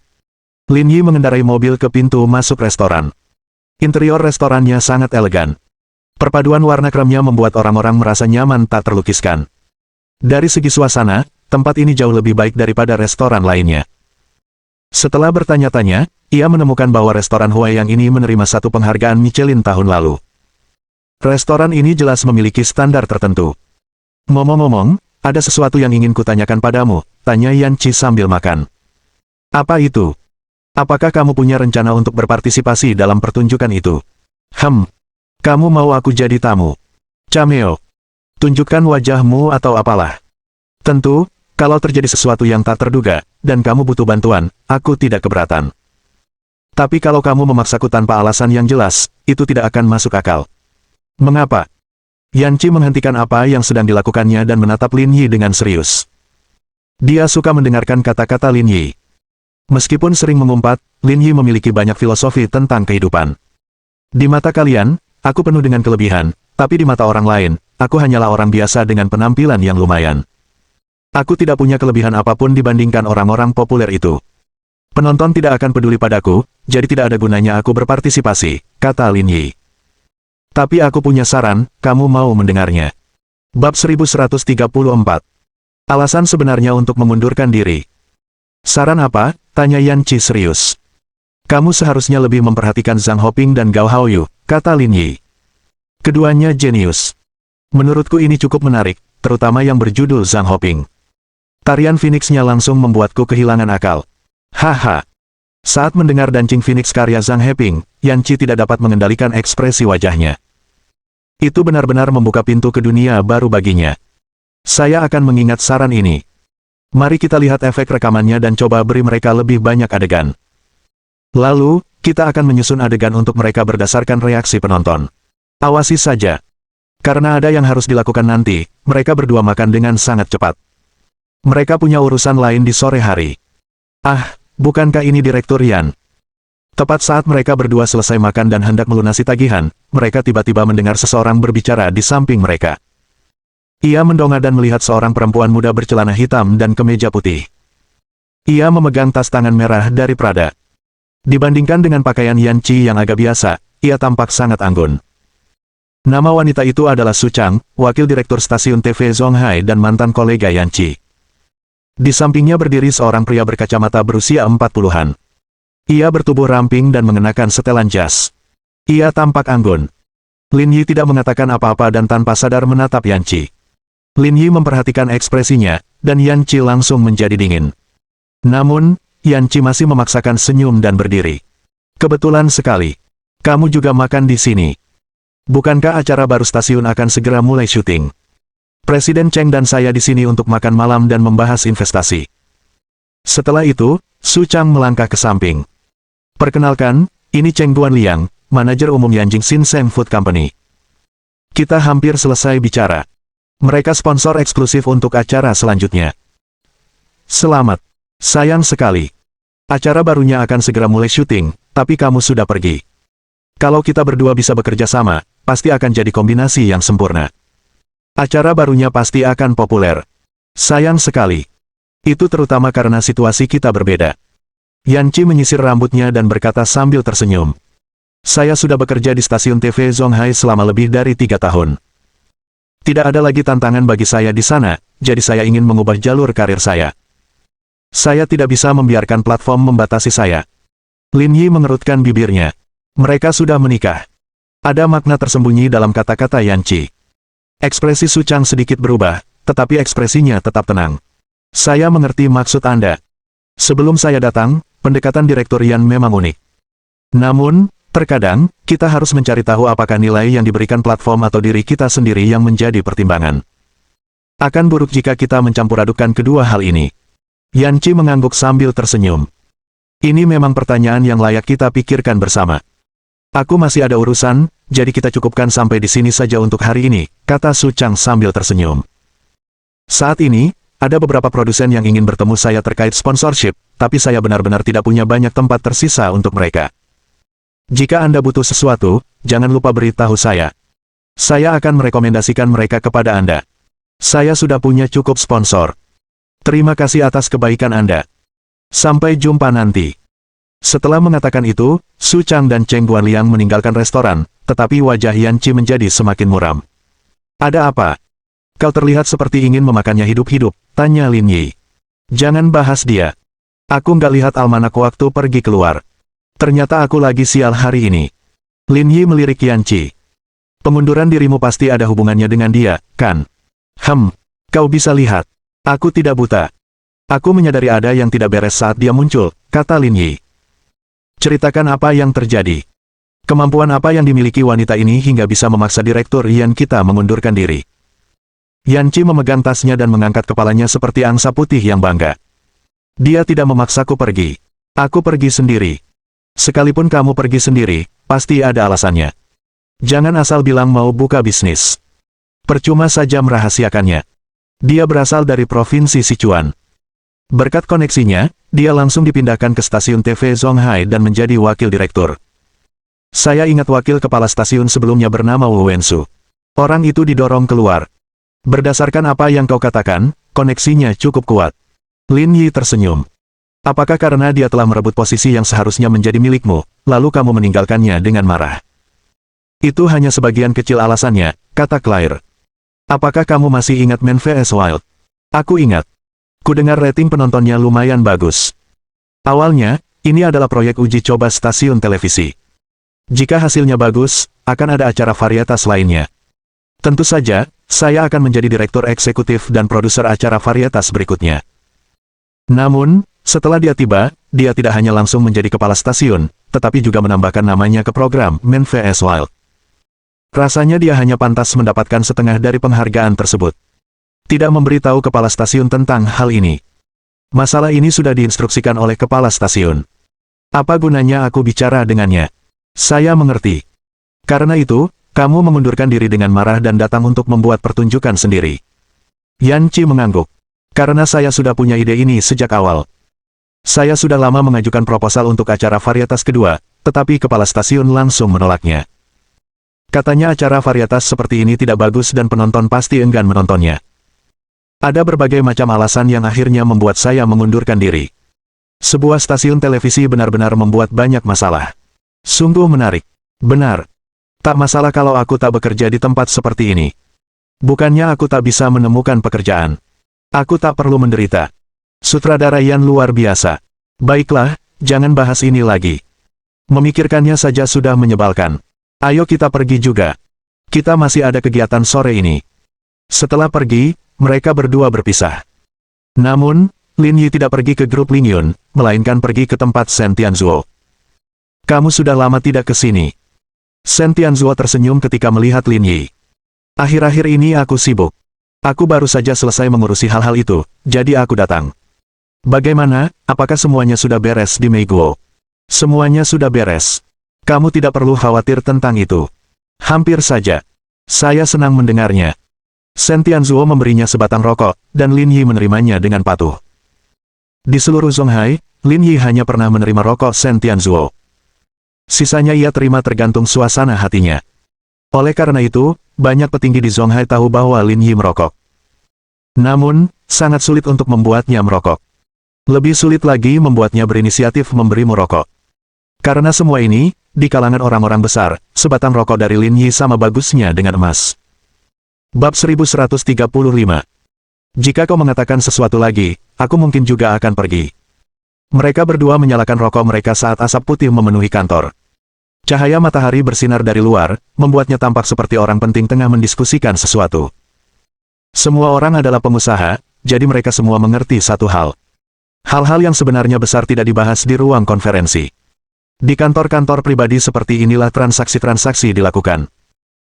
Lin Yi mengendarai mobil ke pintu masuk restoran. Interior restorannya sangat elegan. Perpaduan warna kremnya membuat orang-orang merasa nyaman tak terlukiskan. Dari segi suasana, tempat ini jauh lebih baik daripada restoran lainnya. Setelah bertanya-tanya, ia menemukan bahwa restoran Huaiyang ini menerima satu penghargaan Michelin tahun lalu. Restoran ini jelas memiliki standar tertentu. Ngomong-ngomong, ada sesuatu yang ingin kutanyakan padamu, tanya Yan Qi sambil makan. Apa itu? Apakah kamu punya rencana untuk berpartisipasi dalam pertunjukan itu? Kamu mau aku jadi tamu? Cameo. Tunjukkan wajahmu atau apalah. Tentu, kalau terjadi sesuatu yang tak terduga, dan kamu butuh bantuan, aku tidak keberatan. Tapi kalau kamu memaksaku tanpa alasan yang jelas, itu tidak akan masuk akal. Mengapa? Yan Qi menghentikan apa yang sedang dilakukannya dan menatap Lin Yi dengan serius. Dia suka mendengarkan kata-kata Lin Yi. Meskipun sering mengumpat, Lin Yi memiliki banyak filosofi tentang kehidupan. Di mata kalian, aku penuh dengan kelebihan, tapi di mata orang lain, aku hanyalah orang biasa dengan penampilan yang lumayan. Aku tidak punya kelebihan apapun dibandingkan orang-orang populer itu. Penonton tidak akan peduli padaku, jadi tidak ada gunanya aku berpartisipasi, kata Lin Yi. Tapi aku punya saran, kamu mau mendengarnya. Bab 1134. Alasan sebenarnya untuk mengundurkan diri. Saran apa? Tanya Yan Qi serius. Kamu seharusnya lebih memperhatikan Zhang Hoping dan Gao Haoyu, kata Lin Yi. Keduanya jenius. Menurutku ini cukup menarik, terutama yang berjudul Zhang Hoping. Tarian Phoenix-nya langsung membuatku kehilangan akal. Haha. Saat mendengar dancing Phoenix karya Zhang Hoping, Yan Qi tidak dapat mengendalikan ekspresi wajahnya. Itu benar-benar membuka pintu ke dunia baru baginya. Saya akan mengingat saran ini. Mari kita lihat efek rekamannya dan coba beri mereka lebih banyak adegan. Lalu, kita akan menyusun adegan untuk mereka berdasarkan reaksi penonton. Awasi saja. Karena ada yang harus dilakukan nanti, mereka berdua makan dengan sangat cepat. Mereka punya urusan lain di sore hari. Ah, bukankah ini Direktur Yan? Tepat saat mereka berdua selesai makan dan hendak melunasi tagihan, mereka tiba-tiba mendengar seseorang berbicara di samping mereka. Ia mendongak dan melihat seorang perempuan muda bercelana hitam dan kemeja putih. Ia memegang tas tangan merah dari Prada. Dibandingkan dengan pakaian Yan Qi yang agak biasa, ia tampak sangat anggun. Nama wanita itu adalah Su Chang, wakil direktur stasiun TV Zonghai dan mantan kolega Yan Qi. Di sampingnya berdiri seorang pria berkacamata berusia 40-an. Ia bertubuh ramping dan mengenakan setelan jas. Ia tampak anggun. Lin Yi tidak mengatakan apa-apa dan tanpa sadar menatap Yan Qi. Lin Yi memperhatikan ekspresinya, dan Yan Qi langsung menjadi dingin. Namun, Yan Qi masih memaksakan senyum dan berdiri. Kebetulan sekali. Kamu juga makan di sini. Bukankah acara baru stasiun akan segera mulai syuting? Presiden Cheng dan saya di sini untuk makan malam dan membahas investasi. Setelah itu, Su Chang melangkah ke samping. Perkenalkan, ini Cheng Guanliang, manajer umum Yanjing Shinseng Food Company. Kita hampir selesai bicara. Mereka sponsor eksklusif untuk acara selanjutnya. Selamat. Sayang sekali. Acara barunya akan segera mulai syuting, tapi kamu sudah pergi. Kalau kita berdua bisa bekerja sama, pasti akan jadi kombinasi yang sempurna. Acara barunya pasti akan populer. Sayang sekali. Itu terutama karena situasi kita berbeda. Yan Qi menyisir rambutnya dan berkata sambil tersenyum. Saya sudah bekerja di stasiun TV Zonghai selama lebih dari 3 tahun. Tidak ada lagi tantangan bagi saya di sana, jadi saya ingin mengubah jalur karir saya. Saya tidak bisa membiarkan platform membatasi saya. Lin Yi mengerutkan bibirnya. Mereka sudah menikah. Ada makna tersembunyi dalam kata-kata Yan Qi. Ekspresi Su Chang sedikit berubah, tetapi ekspresinya tetap tenang. Saya mengerti maksud Anda. Sebelum saya datang, pendekatan Direktur Yan memang unik. Namun, terkadang, kita harus mencari tahu apakah nilai yang diberikan platform atau diri kita sendiri yang menjadi pertimbangan. Akan buruk jika kita mencampur adukan kedua hal ini. Yan Qi mengangguk sambil tersenyum. Ini memang pertanyaan yang layak kita pikirkan bersama. Aku masih ada urusan, jadi kita cukupkan sampai di sini saja untuk hari ini, kata Su Chang sambil tersenyum. Saat ini, ada beberapa produsen yang ingin bertemu saya terkait sponsorship, tapi saya benar-benar tidak punya banyak tempat tersisa untuk mereka. Jika Anda butuh sesuatu, jangan lupa beritahu saya. Saya akan merekomendasikan mereka kepada Anda. Saya sudah punya cukup sponsor. Terima kasih atas kebaikan Anda. Sampai jumpa nanti. Setelah mengatakan itu, Su Chang dan Cheng Guanliang meninggalkan restoran, tetapi wajah Yan Qi menjadi semakin muram. Ada apa? Kau terlihat seperti ingin memakannya hidup-hidup, tanya Lin Yi. Jangan bahas dia. Aku nggak lihat almanak waktu pergi keluar. Ternyata aku lagi sial hari ini. Lin Yi melirik Yan Qi. Pengunduran dirimu pasti ada hubungannya dengan dia, kan? Kau bisa lihat. Aku tidak buta. Aku menyadari ada yang tidak beres saat dia muncul, kata Lin Yi. Ceritakan apa yang terjadi. Kemampuan apa yang dimiliki wanita ini hingga bisa memaksa Direktur Yan kita mengundurkan diri. Yan Qi memegang tasnya dan mengangkat kepalanya seperti angsa putih yang bangga. Dia tidak memaksaku pergi. Aku pergi sendiri. Sekalipun kamu pergi sendiri, pasti ada alasannya. Jangan asal bilang mau buka bisnis. Percuma saja merahasiakannya. Dia berasal dari Provinsi Sichuan. Berkat koneksinya, dia langsung dipindahkan ke stasiun TV Zonghai dan menjadi wakil direktur. Saya ingat wakil kepala stasiun sebelumnya bernama Wu Wensu. Orang itu didorong keluar. Berdasarkan apa yang kau katakan, koneksinya cukup kuat. Lin Yi tersenyum. Apakah karena dia telah merebut posisi yang seharusnya menjadi milikmu, lalu kamu meninggalkannya dengan marah? Itu hanya sebagian kecil alasannya, kata Claire. Apakah kamu masih ingat Man vs Wild? Aku ingat. Kudengar rating penontonnya lumayan bagus. Awalnya, ini adalah proyek uji coba stasiun televisi. Jika hasilnya bagus, akan ada acara varietas lainnya. Tentu saja, saya akan menjadi direktur eksekutif dan produser acara varietas berikutnya. Namun, setelah dia tiba, dia tidak hanya langsung menjadi kepala stasiun, tetapi juga menambahkan namanya ke program Man vs Wild. Rasanya dia hanya pantas mendapatkan setengah dari penghargaan tersebut. Tidak memberitahu kepala stasiun tentang hal ini. Masalah ini sudah diinstruksikan oleh kepala stasiun. Apa gunanya aku bicara dengannya? Saya mengerti. Karena itu, kamu mengundurkan diri dengan marah dan datang untuk membuat pertunjukan sendiri. Yan Qi mengangguk. Karena saya sudah punya ide ini sejak awal. Saya sudah lama mengajukan proposal untuk acara varietas kedua, tetapi kepala stasiun langsung menolaknya. Katanya acara varietas seperti ini tidak bagus dan penonton pasti enggan menontonnya. Ada berbagai macam alasan yang akhirnya membuat saya mengundurkan diri. Sebuah stasiun televisi benar-benar membuat banyak masalah. Sungguh menarik. Benar. Tak masalah kalau aku tak bekerja di tempat seperti ini. Bukannya aku tak bisa menemukan pekerjaan. Aku tak perlu menderita. Sutradara Yan luar biasa. Baiklah, jangan bahas ini lagi. Memikirkannya saja sudah menyebalkan. Ayo kita pergi juga. Kita masih ada kegiatan sore ini. Setelah pergi, mereka berdua berpisah. Namun, Lin Yi tidak pergi ke grup Ling Yun, melainkan pergi ke tempat Shen Tianzuo. Kamu sudah lama tidak ke sini. Shen Tianzuo tersenyum ketika melihat Lin Yi. Akhir-akhir ini aku sibuk. Aku baru saja selesai mengurusi hal-hal itu, jadi aku datang. Bagaimana, apakah semuanya sudah beres di Meiguo? Semuanya sudah beres. Kamu tidak perlu khawatir tentang itu. Hampir saja. Saya senang mendengarnya. Shen Tianzuo memberinya sebatang rokok, dan Lin Yi menerimanya dengan patuh. Di seluruh Zonghai, Lin Yi hanya pernah menerima rokok Shen Tianzuo. Sisanya ia terima tergantung suasana hatinya. Oleh karena itu, banyak petinggi di Zonghai tahu bahwa Lin Yi merokok. Namun, sangat sulit untuk membuatnya merokok. Lebih sulit lagi membuatnya berinisiatif memberimu rokok. Karena semua ini, di kalangan orang-orang besar, sebatang rokok dari Lin Yi sama bagusnya dengan emas. Bab 1135. Jika kau mengatakan sesuatu lagi, aku mungkin juga akan pergi. Mereka berdua menyalakan rokok mereka saat asap putih memenuhi kantor. Cahaya matahari bersinar dari luar, membuatnya tampak seperti orang penting tengah mendiskusikan sesuatu. Semua orang adalah pengusaha, jadi mereka semua mengerti satu hal. Hal-hal yang sebenarnya besar tidak dibahas di ruang konferensi. Di kantor-kantor pribadi seperti inilah transaksi-transaksi dilakukan.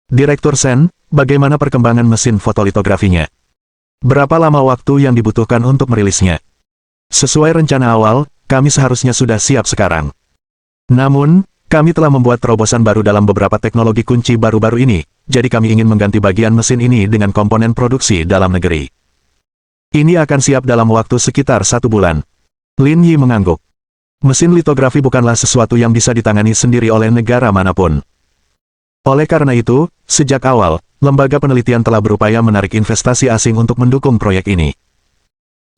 Direktur Shen, bagaimana perkembangan mesin fotolitografinya? Berapa lama waktu yang dibutuhkan untuk merilisnya? Sesuai rencana awal, kami seharusnya sudah siap sekarang. Namun, kami telah membuat terobosan baru dalam beberapa teknologi kunci baru-baru ini, jadi kami ingin mengganti bagian mesin ini dengan komponen produksi dalam negeri. Ini akan siap dalam waktu sekitar 1 bulan. Lin Yi mengangguk. Mesin litografi bukanlah sesuatu yang bisa ditangani sendiri oleh negara manapun. Oleh karena itu, sejak awal, lembaga penelitian telah berupaya menarik investasi asing untuk mendukung proyek ini.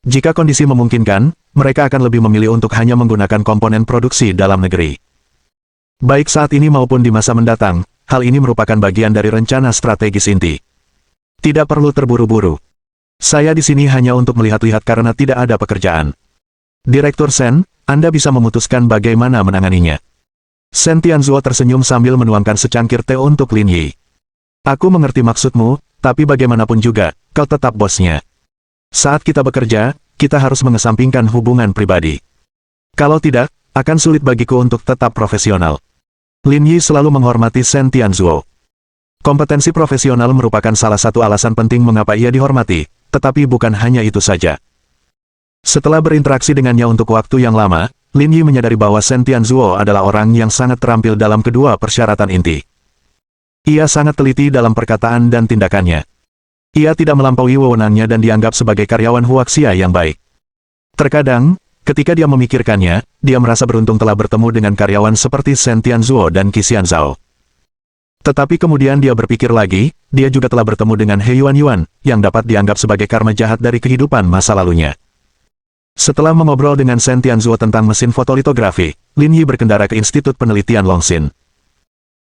Jika kondisi memungkinkan, mereka akan lebih memilih untuk hanya menggunakan komponen produksi dalam negeri. Baik saat ini maupun di masa mendatang, hal ini merupakan bagian dari rencana strategis inti. Tidak perlu terburu-buru. Saya di sini hanya untuk melihat-lihat karena tidak ada pekerjaan. Direktur Shen, Anda bisa memutuskan bagaimana menanganinya. Shen Tianzuo tersenyum sambil menuangkan secangkir teh untuk Lin Yi. Aku mengerti maksudmu, tapi bagaimanapun juga, kau tetap bosnya. Saat kita bekerja, kita harus mengesampingkan hubungan pribadi. Kalau tidak, akan sulit bagiku untuk tetap profesional. Lin Yi selalu menghormati Shen Tianzuo. Kompetensi profesional merupakan salah satu alasan penting mengapa ia dihormati, tetapi bukan hanya itu saja. Setelah berinteraksi dengannya untuk waktu yang lama, Lin Yi menyadari bahwa Shen Tianzuo adalah orang yang sangat terampil dalam kedua persyaratan inti. Ia sangat teliti dalam perkataan dan tindakannya. Ia tidak melampaui wewenangnya dan dianggap sebagai karyawan Huaxia yang baik. Terkadang, ketika dia memikirkannya, dia merasa beruntung telah bertemu dengan karyawan seperti Shen Tianzuo dan Qi Xianzhao. Tetapi kemudian dia berpikir lagi, dia juga telah bertemu dengan He Yuan, yang dapat dianggap sebagai karma jahat dari kehidupan masa lalunya. Setelah mengobrol dengan Shen Tianzuo tentang mesin fotolitografi, Lin Yi berkendara ke Institut Penelitian Longxin.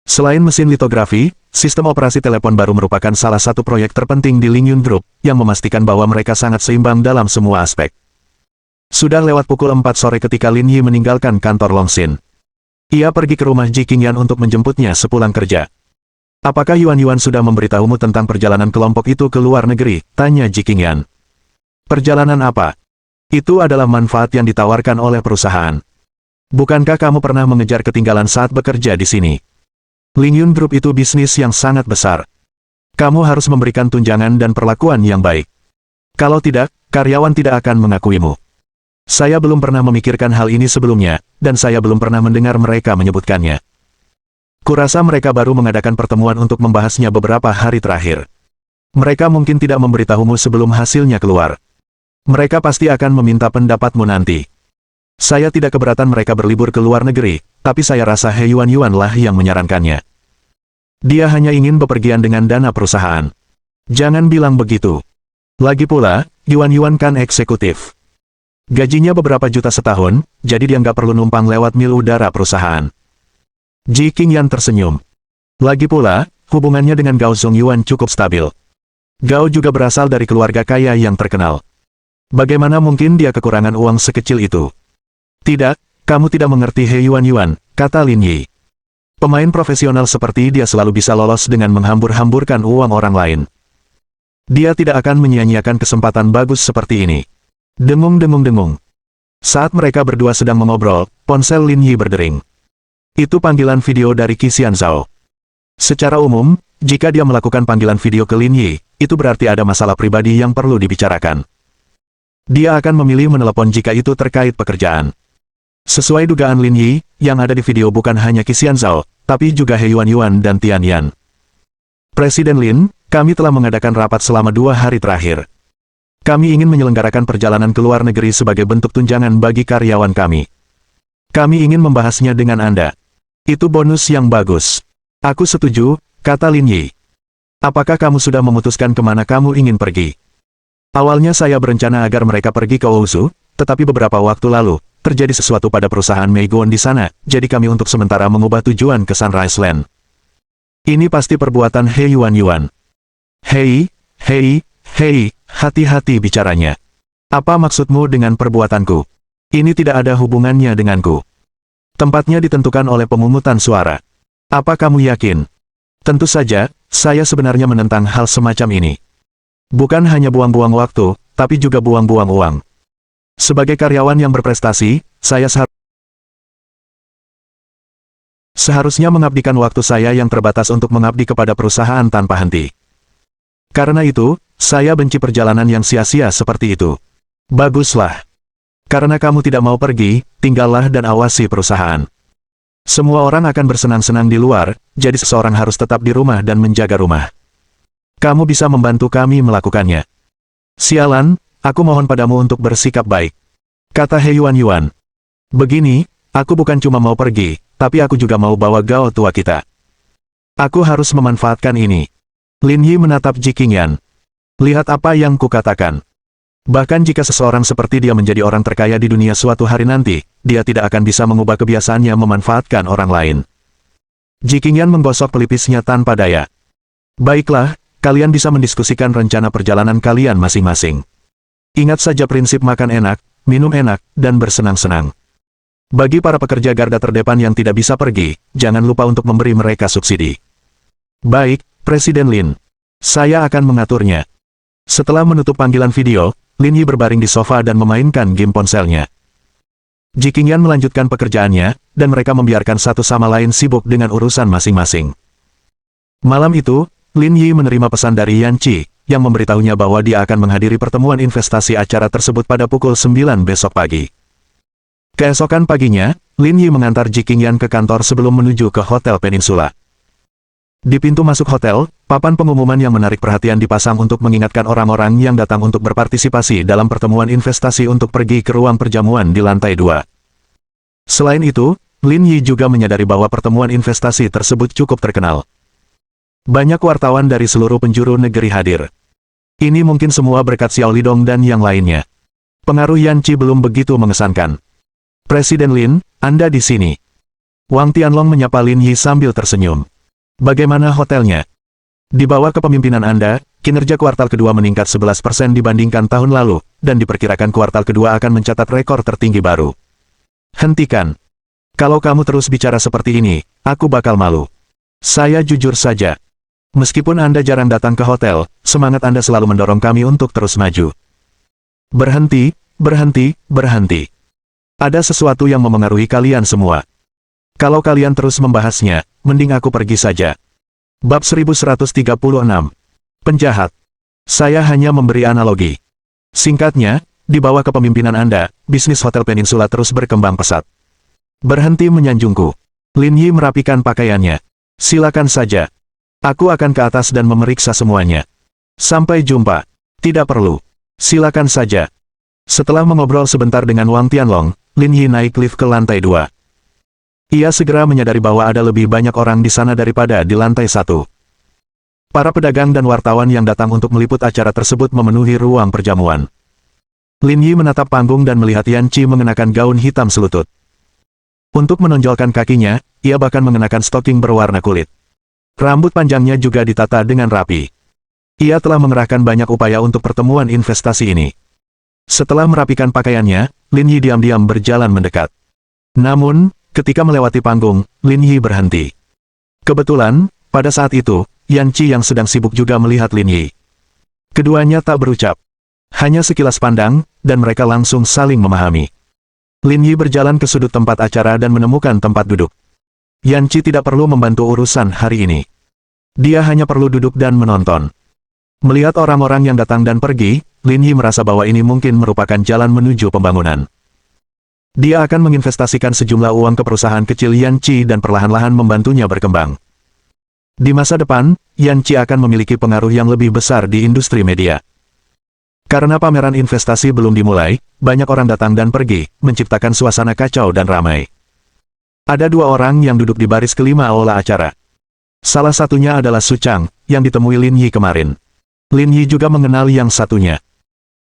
Selain mesin litografi, sistem operasi telepon baru merupakan salah satu proyek terpenting di Ling Yun Group, yang memastikan bahwa mereka sangat seimbang dalam semua aspek. Sudah lewat pukul 4 sore ketika Lin Yi meninggalkan kantor Longxin. Ia pergi ke rumah Ji Qingyan untuk menjemputnya sepulang kerja. Apakah Yuan sudah memberitahumu tentang perjalanan kelompok itu ke luar negeri? Tanya Ji Qingyan. Perjalanan apa? Itu adalah manfaat yang ditawarkan oleh perusahaan. Bukankah kamu pernah mengejar ketinggalan saat bekerja di sini? Ling Yun Group itu bisnis yang sangat besar. Kamu harus memberikan tunjangan dan perlakuan yang baik. Kalau tidak, karyawan tidak akan mengakuimu. Saya belum pernah memikirkan hal ini sebelumnya, dan saya belum pernah mendengar mereka menyebutkannya. Kurasa mereka baru mengadakan pertemuan untuk membahasnya beberapa hari terakhir. Mereka mungkin tidak memberitahumu sebelum hasilnya keluar. Mereka pasti akan meminta pendapatmu nanti. Saya tidak keberatan mereka berlibur ke luar negeri, tapi saya rasa He Yuan lah yang menyarankannya. Dia hanya ingin bepergian dengan dana perusahaan. Jangan bilang begitu. Lagi pula, Yuan kan eksekutif. Gajinya beberapa juta setahun, jadi dia nggak perlu numpang lewat mil udara perusahaan. Ji Qingyan tersenyum. Lagi pula, hubungannya dengan Gao Zongyuan cukup stabil. Gao juga berasal dari keluarga kaya yang terkenal. Bagaimana mungkin dia kekurangan uang sekecil itu? Tidak, kamu tidak mengerti He Yuan, kata Lin Yi. Pemain profesional seperti dia selalu bisa lolos dengan menghambur-hamburkan uang orang lain. Dia tidak akan menyia-nyiakan kesempatan bagus seperti ini. Dengung-dengung-dengung. Saat mereka berdua sedang mengobrol, ponsel Lin Yi berdering. Itu panggilan video dari Qi Xianzhao. Secara umum, jika dia melakukan panggilan video ke Lin Yi, itu berarti ada masalah pribadi yang perlu dibicarakan. Dia akan memilih menelepon jika itu terkait pekerjaan. Sesuai dugaan Lin Yi, yang ada di video bukan hanya Qi Xianzhao, tapi juga He Yuan dan Tian Yan. Presiden Lin, kami telah mengadakan rapat selama 2 hari terakhir. Kami ingin menyelenggarakan perjalanan ke luar negeri sebagai bentuk tunjangan bagi karyawan kami. Kami ingin membahasnya dengan Anda. Itu bonus yang bagus. Aku setuju, kata Lin Yi. Apakah kamu sudah memutuskan kemana kamu ingin pergi? Awalnya saya berencana agar mereka pergi ke Ouzhu, tetapi beberapa waktu lalu, terjadi sesuatu pada perusahaan Meiguan di sana, jadi kami untuk sementara mengubah tujuan ke Sunrise Land. Ini pasti perbuatan He Yuan. Hei, hati-hati bicaranya. Apa maksudmu dengan perbuatanku? Ini tidak ada hubungannya denganku. Tempatnya ditentukan oleh pemungutan suara. Apa kamu yakin? Tentu saja, saya sebenarnya menentang hal semacam ini. Bukan hanya buang-buang waktu, tapi juga buang-buang uang. Sebagai karyawan yang berprestasi, saya seharusnya mengabdikan waktu saya yang terbatas untuk mengabdi kepada perusahaan tanpa henti. Karena itu, saya benci perjalanan yang sia-sia seperti itu. Baguslah. Karena kamu tidak mau pergi, tinggallah dan awasi perusahaan. Semua orang akan bersenang-senang di luar, jadi seseorang harus tetap di rumah dan menjaga rumah. Kamu bisa membantu kami melakukannya. Sialan, aku mohon padamu untuk bersikap baik. Kata He Yuan. Begini, aku bukan cuma mau pergi, tapi aku juga mau bawa Gao tua kita. Aku harus memanfaatkan ini. Lin Yi menatap Ji Qingyan. Lihat apa yang kukatakan. Bahkan jika seseorang seperti dia menjadi orang terkaya di dunia suatu hari nanti, dia tidak akan bisa mengubah kebiasaannya memanfaatkan orang lain. Ji Qingyan menggosok pelipisnya tanpa daya. Baiklah, kalian bisa mendiskusikan rencana perjalanan kalian masing-masing. Ingat saja prinsip makan enak, minum enak, dan bersenang-senang. Bagi para pekerja garda terdepan yang tidak bisa pergi, jangan lupa untuk memberi mereka subsidi. Baik, Presiden Lin. Saya akan mengaturnya. Setelah menutup panggilan video, Lin Yi berbaring di sofa dan memainkan game ponselnya. Ji Qingyan melanjutkan pekerjaannya, dan mereka membiarkan satu sama lain sibuk dengan urusan masing-masing. Malam itu, Lin Yi menerima pesan dari Yan Qi, yang memberitahunya bahwa dia akan menghadiri pertemuan investasi acara tersebut pada pukul 9 besok pagi. Keesokan paginya, Lin Yi mengantar Ji Qingyan ke kantor sebelum menuju ke Hotel Peninsula. Di pintu masuk hotel, papan pengumuman yang menarik perhatian dipasang untuk mengingatkan orang-orang yang datang untuk berpartisipasi dalam pertemuan investasi untuk pergi ke ruang perjamuan di lantai 2. Selain itu, Lin Yi juga menyadari bahwa pertemuan investasi tersebut cukup terkenal. Banyak wartawan dari seluruh penjuru negeri hadir. Ini mungkin semua berkat Xiao Lidong dan yang lainnya. Pengaruh Yan Qi belum begitu mengesankan. Presiden Lin, Anda di sini. Wang Tianlong menyapa Lin Yi sambil tersenyum. Bagaimana hotelnya? Di bawah kepemimpinan Anda, kinerja kuartal kedua meningkat 11% dibandingkan tahun lalu, dan diperkirakan kuartal kedua akan mencatat rekor tertinggi baru. Hentikan. Kalau kamu terus bicara seperti ini, aku bakal malu. Saya jujur saja. Meskipun Anda jarang datang ke hotel, semangat Anda selalu mendorong kami untuk terus maju. Berhenti. Ada sesuatu yang memengaruhi kalian semua. Kalau kalian terus membahasnya, mending aku pergi saja. Bab 1136. Penjahat. Saya hanya memberi analogi. Singkatnya, di bawah kepemimpinan Anda, bisnis Hotel Peninsula terus berkembang pesat. Berhenti menyanjungku. Lin Yi merapikan pakaiannya. Silakan saja. Aku akan ke atas dan memeriksa semuanya. Sampai jumpa. Tidak perlu. Silakan saja. Setelah mengobrol sebentar dengan Wang Tianlong, Lin Yi naik lift ke lantai 2. Ia segera menyadari bahwa ada lebih banyak orang di sana daripada di lantai 1. Para pedagang dan wartawan yang datang untuk meliput acara tersebut memenuhi ruang perjamuan. Lin Yi menatap panggung dan melihat Yan Qi mengenakan gaun hitam selutut. Untuk menonjolkan kakinya, ia bahkan mengenakan stoking berwarna kulit. Rambut panjangnya juga ditata dengan rapi. Ia telah mengerahkan banyak upaya untuk pertemuan investasi ini. Setelah merapikan pakaiannya, Lin Yi diam-diam berjalan mendekat. Namun, ketika melewati panggung, Lin Yi berhenti. Kebetulan, pada saat itu, Yan Qi yang sedang sibuk juga melihat Lin Yi. Keduanya tak berucap. Hanya sekilas pandang, dan mereka langsung saling memahami. Lin Yi berjalan ke sudut tempat acara dan menemukan tempat duduk. Yan Qi tidak perlu membantu urusan hari ini. Dia hanya perlu duduk dan menonton. Melihat orang-orang yang datang dan pergi, Lin Yi merasa bahwa ini mungkin merupakan jalan menuju pembangunan. Dia akan menginvestasikan sejumlah uang ke perusahaan kecil Yan Qi dan perlahan-lahan membantunya berkembang. Di masa depan, Yan Qi akan memiliki pengaruh yang lebih besar di industri media. Karena pameran investasi belum dimulai, banyak orang datang dan pergi, menciptakan suasana kacau dan ramai. Ada dua orang yang duduk di baris kelima aula acara. Salah satunya adalah Su Chang, yang ditemui Lin Yi kemarin. Lin Yi juga mengenal yang satunya.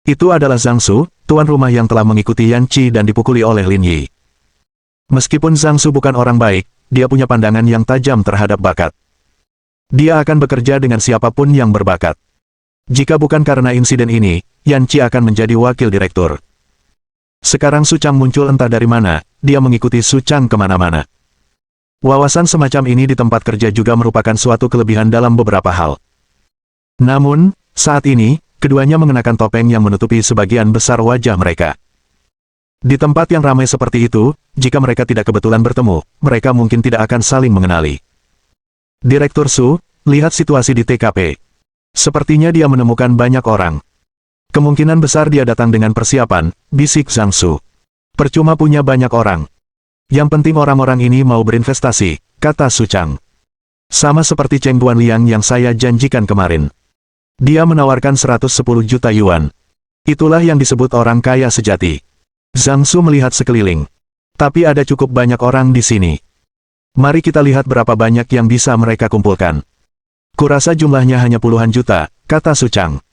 Itu adalah Zhang Su, tuan rumah yang telah mengikuti Yan Qi dan dipukuli oleh Lin Yi. Meskipun Zhang Su bukan orang baik, dia punya pandangan yang tajam terhadap bakat. Dia akan bekerja dengan siapapun yang berbakat. Jika bukan karena insiden ini, Yan Qi akan menjadi wakil direktur. Sekarang Su Chang muncul entah dari mana, dia mengikuti Su Chang kemana-mana. Wawasan semacam ini di tempat kerja juga merupakan suatu kelebihan dalam beberapa hal. Namun, saat ini, keduanya mengenakan topeng yang menutupi sebagian besar wajah mereka. Di tempat yang ramai seperti itu, jika mereka tidak kebetulan bertemu, mereka mungkin tidak akan saling mengenali. Direktur Su, lihat situasi di TKP. Sepertinya dia menemukan banyak orang. Kemungkinan besar dia datang dengan persiapan, bisik Zhang Su. Percuma punya banyak orang. Yang penting orang-orang ini mau berinvestasi, kata Su Chang. Sama seperti Cheng Guanliang yang saya janjikan kemarin. Dia menawarkan 110 juta yuan. Itulah yang disebut orang kaya sejati. Zhang Su melihat sekeliling. Tapi ada cukup banyak orang di sini. Mari kita lihat berapa banyak yang bisa mereka kumpulkan. Kurasa jumlahnya hanya puluhan juta, kata Su Chang.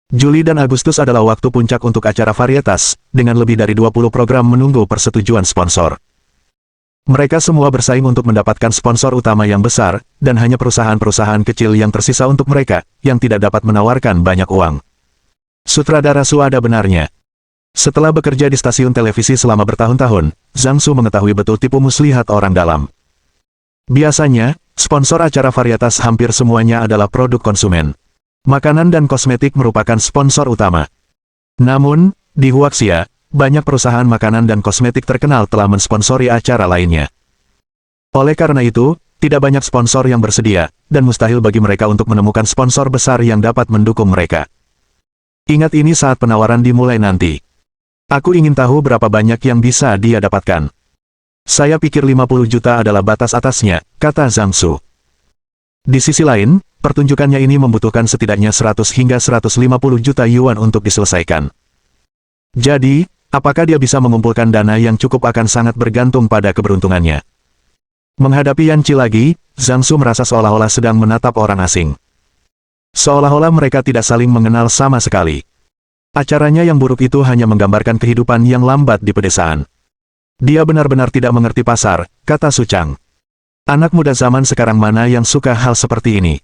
Juli dan Agustus adalah waktu puncak untuk acara varietas, dengan lebih dari 20 program menunggu persetujuan sponsor. Mereka semua bersaing untuk mendapatkan sponsor utama yang besar, dan hanya perusahaan-perusahaan kecil yang tersisa untuk mereka, yang tidak dapat menawarkan banyak uang. Sutradara Su ada benarnya. Setelah bekerja di stasiun televisi selama bertahun-tahun, Zhang Su mengetahui betul tipu muslihat orang dalam. Biasanya, sponsor acara varietas hampir semuanya adalah produk konsumen. Makanan dan kosmetik merupakan sponsor utama. Namun, di Huaxia, banyak perusahaan makanan dan kosmetik terkenal telah mensponsori acara lainnya. Oleh karena itu, tidak banyak sponsor yang bersedia, dan mustahil bagi mereka untuk menemukan sponsor besar yang dapat mendukung mereka. Ingat ini saat penawaran dimulai nanti. Aku ingin tahu berapa banyak yang bisa dia dapatkan. Saya pikir 50 juta adalah batas atasnya, kata Zhang Su. Di sisi lain, pertunjukannya ini membutuhkan setidaknya 100 hingga 150 juta yuan untuk diselesaikan. Jadi, apakah dia bisa mengumpulkan dana yang cukup akan sangat bergantung pada keberuntungannya. Menghadapi Yan Qi lagi, Zhang Su merasa seolah-olah sedang menatap orang asing. Seolah-olah mereka tidak saling mengenal sama sekali. Acaranya yang buruk itu hanya menggambarkan kehidupan yang lambat di pedesaan. Dia benar-benar tidak mengerti pasar, kata Su Chang. Anak muda zaman sekarang mana yang suka hal seperti ini?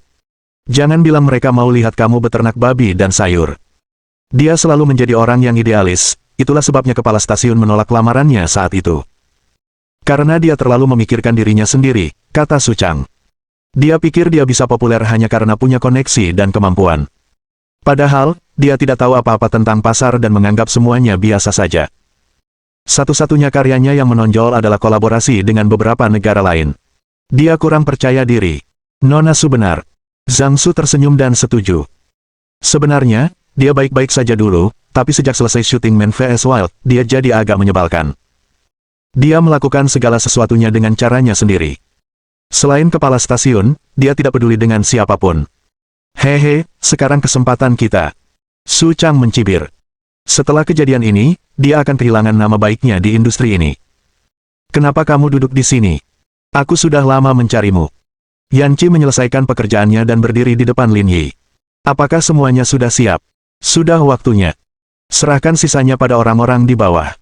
Jangan bilang mereka mau lihat kamu beternak babi dan sayur. Dia selalu menjadi orang yang idealis, itulah sebabnya kepala stasiun menolak lamarannya saat itu. Karena dia terlalu memikirkan dirinya sendiri, kata Su Chang. Dia pikir dia bisa populer hanya karena punya koneksi dan kemampuan. Padahal, dia tidak tahu apa-apa tentang pasar dan menganggap semuanya biasa saja. Satu-satunya karyanya yang menonjol adalah kolaborasi dengan beberapa negara lain. Dia kurang percaya diri. Nona Su benar. Zhang Su tersenyum dan setuju. Sebenarnya, dia baik-baik saja dulu, tapi sejak selesai syuting Man vs Wild, dia jadi agak menyebalkan. Dia melakukan segala sesuatunya dengan caranya sendiri. Selain kepala stasiun, dia tidak peduli dengan siapapun. Hehe, sekarang kesempatan kita. Su Chang mencibir. Setelah kejadian ini, dia akan kehilangan nama baiknya di industri ini. Kenapa kamu duduk di sini? Aku sudah lama mencarimu. Yan Qi menyelesaikan pekerjaannya dan berdiri di depan Lin Yi. Apakah semuanya sudah siap? Sudah waktunya. Serahkan sisanya pada orang-orang di bawah.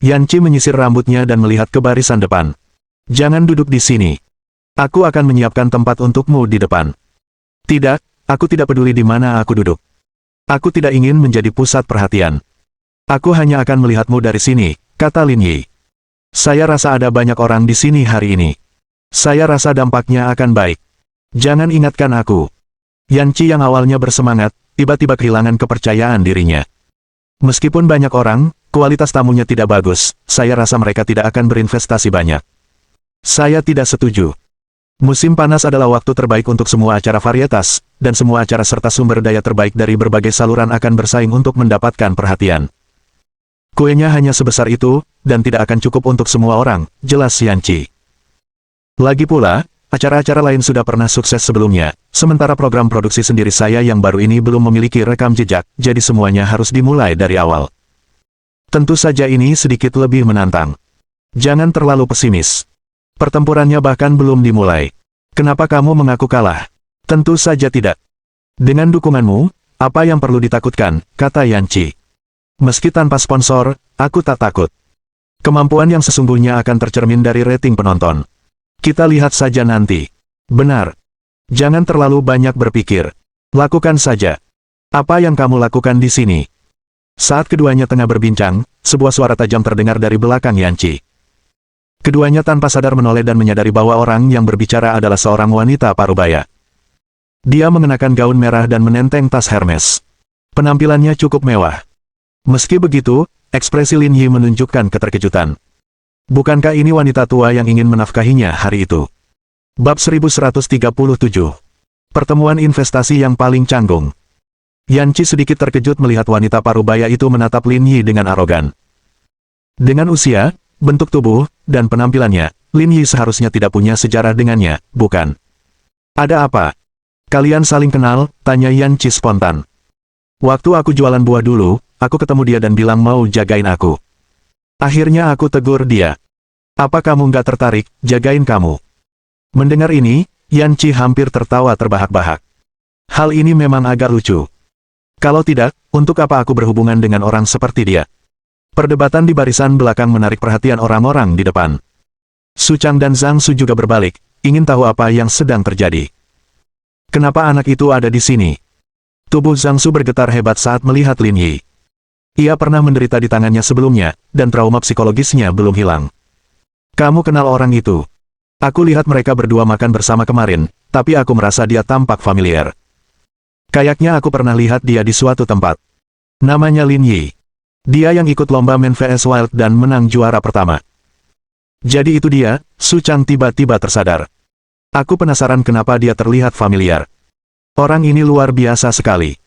Yan Qi menyisir rambutnya dan melihat ke barisan depan. Jangan duduk di sini. Aku akan menyiapkan tempat untukmu di depan. Tidak, aku tidak peduli di mana aku duduk. Aku tidak ingin menjadi pusat perhatian. Aku hanya akan melihatmu dari sini, kata Lin Yi. Saya rasa ada banyak orang di sini hari ini. Saya rasa dampaknya akan baik. Jangan ingatkan aku. Yan Qi yang awalnya bersemangat, tiba-tiba kehilangan kepercayaan dirinya. Meskipun banyak orang, kualitas tamunya tidak bagus, saya rasa mereka tidak akan berinvestasi banyak. Saya tidak setuju. Musim panas adalah waktu terbaik untuk semua acara varietas, dan semua acara serta sumber daya terbaik dari berbagai saluran akan bersaing untuk mendapatkan perhatian. Kuenya hanya sebesar itu, dan tidak akan cukup untuk semua orang, jelas Yan Qi. Lagi pula, acara-acara lain sudah pernah sukses sebelumnya, sementara program produksi sendiri saya yang baru ini belum memiliki rekam jejak, jadi semuanya harus dimulai dari awal. Tentu saja ini sedikit lebih menantang. Jangan terlalu pesimis. Pertempurannya bahkan belum dimulai. Kenapa kamu mengaku kalah? Tentu saja tidak. Dengan dukunganmu, apa yang perlu ditakutkan, kata Yan Qi. Meski tanpa sponsor, aku tak takut. Kemampuan yang sesungguhnya akan tercermin dari rating penonton. Kita lihat saja nanti. Benar. Jangan terlalu banyak berpikir. Lakukan saja. Apa yang kamu lakukan di sini? Saat keduanya tengah berbincang, sebuah suara tajam terdengar dari belakang Yan Qi. Keduanya tanpa sadar menoleh dan menyadari bahwa orang yang berbicara adalah seorang wanita parubaya. Dia mengenakan gaun merah dan menenteng tas Hermes. Penampilannya cukup mewah. Meski begitu, ekspresi Lin Yi menunjukkan keterkejutan. Bukankah ini wanita tua yang ingin menafkahinya hari itu? Bab 1137. Pertemuan investasi yang paling canggung. Yan Qi sedikit terkejut melihat wanita parubaya itu menatap Lin Yi dengan arogan. Dengan usia, bentuk tubuh, dan penampilannya, Lin Yi seharusnya tidak punya sejarah dengannya, bukan? Ada apa? Kalian saling kenal, tanya Yan Qi spontan. Waktu aku jualan buah dulu, aku ketemu dia dan bilang mau jagain aku. Akhirnya aku tegur dia. Apa kamu nggak tertarik, jagain kamu? Mendengar ini, Yan Qi hampir tertawa terbahak-bahak. Hal ini memang agak lucu. Kalau tidak, untuk apa aku berhubungan dengan orang seperti dia? Perdebatan di barisan belakang menarik perhatian orang-orang di depan. Su Chang dan Zhang Su juga berbalik, ingin tahu apa yang sedang terjadi. Kenapa anak itu ada di sini? Tubuh Zhang Su bergetar hebat saat melihat Lin Yi. Ia pernah menderita di tangannya sebelumnya, dan trauma psikologisnya belum hilang. Kamu kenal orang itu? Aku lihat mereka berdua makan bersama kemarin, tapi aku merasa dia tampak familiar. Kayaknya aku pernah lihat dia di suatu tempat. Namanya Lin Yi. Dia yang ikut lomba Men vs Wild dan menang juara pertama. Jadi itu dia, Su Chang tiba-tiba tersadar. Aku penasaran kenapa dia terlihat familiar. Orang ini luar biasa sekali.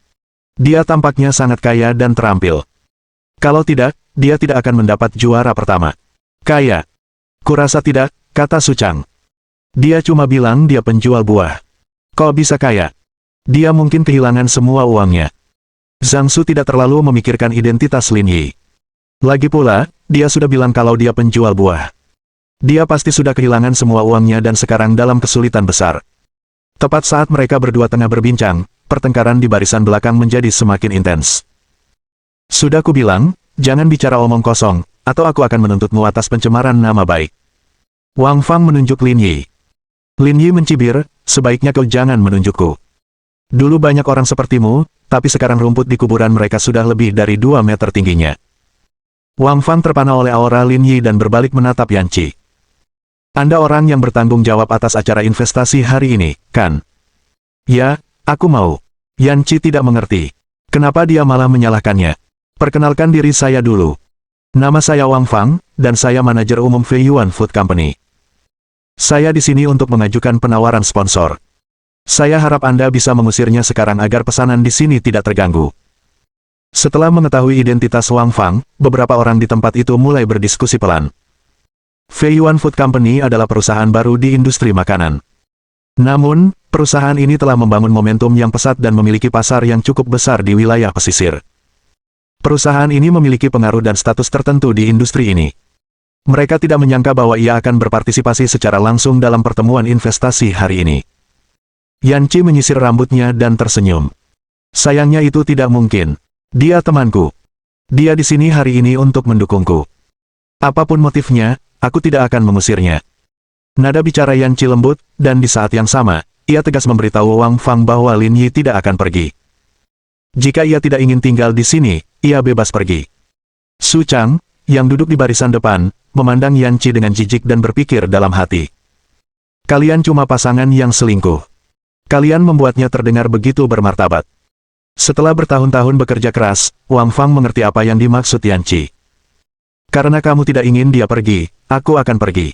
Dia tampaknya sangat kaya dan terampil. Kalau tidak, dia tidak akan mendapat juara pertama. Kaya? Kurasa tidak, kata Su Chang. Dia cuma bilang dia penjual buah. Kok bisa kaya? Dia mungkin kehilangan semua uangnya. Zhang Su tidak terlalu memikirkan identitas Lin Yi. Lagi pula, dia sudah bilang kalau dia penjual buah. Dia pasti sudah kehilangan semua uangnya dan sekarang dalam kesulitan besar. Tepat saat mereka berdua tengah berbincang, pertengkaran di barisan belakang menjadi semakin intens. Sudah kubilang, jangan bicara omong kosong, atau aku akan menuntutmu atas pencemaran nama baik. Wang Fang menunjuk Lin Yi. Lin Yi mencibir, sebaiknya kau jangan menunjukku. Dulu banyak orang sepertimu, tapi sekarang rumput di kuburan mereka sudah lebih dari 2 meter tingginya. Wang Fang terpana oleh aura Lin Yi dan berbalik menatap Yan Qi. Anda orang yang bertanggung jawab atas acara investasi hari ini, kan? Ya, aku mau. Yan Qi tidak mengerti. Kenapa dia malah menyalahkannya? Perkenalkan diri saya dulu. Nama saya Wang Fang, dan saya manajer umum Fei Yuan Food Company. Saya di sini untuk mengajukan penawaran sponsor. Saya harap Anda bisa mengusirnya sekarang agar pesanan di sini tidak terganggu. Setelah mengetahui identitas Wang Fang, beberapa orang di tempat itu mulai berdiskusi pelan. Fei Yuan Food Company adalah perusahaan baru di industri makanan. Namun, perusahaan ini telah membangun momentum yang pesat dan memiliki pasar yang cukup besar di wilayah pesisir. Perusahaan ini memiliki pengaruh dan status tertentu di industri ini. Mereka tidak menyangka bahwa ia akan berpartisipasi secara langsung dalam pertemuan investasi hari ini. Yan Qi menyisir rambutnya dan tersenyum. Sayangnya itu tidak mungkin. Dia temanku. Dia di sini hari ini untuk mendukungku. Apapun motifnya, aku tidak akan mengusirnya. Nada bicara Yan Qi lembut, dan di saat yang sama, ia tegas memberitahu Wang Fang bahwa Lin Yi tidak akan pergi. Jika ia tidak ingin tinggal di sini, ia bebas pergi. Su Chang, yang duduk di barisan depan, memandang Yan Qi dengan jijik dan berpikir dalam hati. Kalian cuma pasangan yang selingkuh. Kalian membuatnya terdengar begitu bermartabat. Setelah bertahun-tahun bekerja keras, Wang Fang mengerti apa yang dimaksud Yan Qi. Karena kamu tidak ingin dia pergi, aku akan pergi.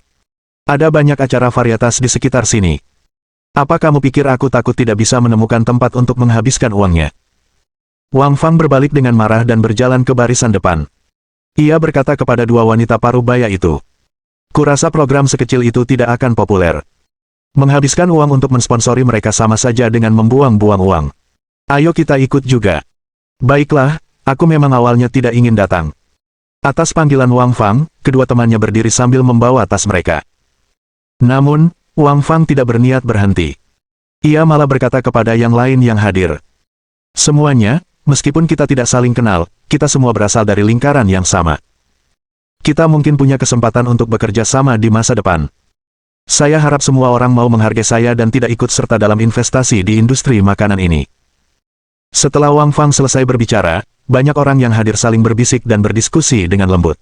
Ada banyak acara varietas di sekitar sini. Apa kamu pikir aku takut tidak bisa menemukan tempat untuk menghabiskan uangnya? Wang Fang berbalik dengan marah dan berjalan ke barisan depan. Ia berkata kepada dua wanita parubaya itu. Kurasa program sekecil itu tidak akan populer. Menghabiskan uang untuk mensponsori mereka sama saja dengan membuang-buang uang. Ayo kita ikut juga. Baiklah, aku memang awalnya tidak ingin datang. Atas panggilan Wang Fang, kedua temannya berdiri sambil membawa tas mereka. Namun, Wang Fang tidak berniat berhenti. Ia malah berkata kepada yang lain yang hadir. Semuanya, meskipun kita tidak saling kenal, kita semua berasal dari lingkaran yang sama. Kita mungkin punya kesempatan untuk bekerja sama di masa depan. Saya harap semua orang mau menghargai saya dan tidak ikut serta dalam investasi di industri makanan ini. Setelah Wang Fang selesai berbicara, banyak orang yang hadir saling berbisik dan berdiskusi dengan lembut.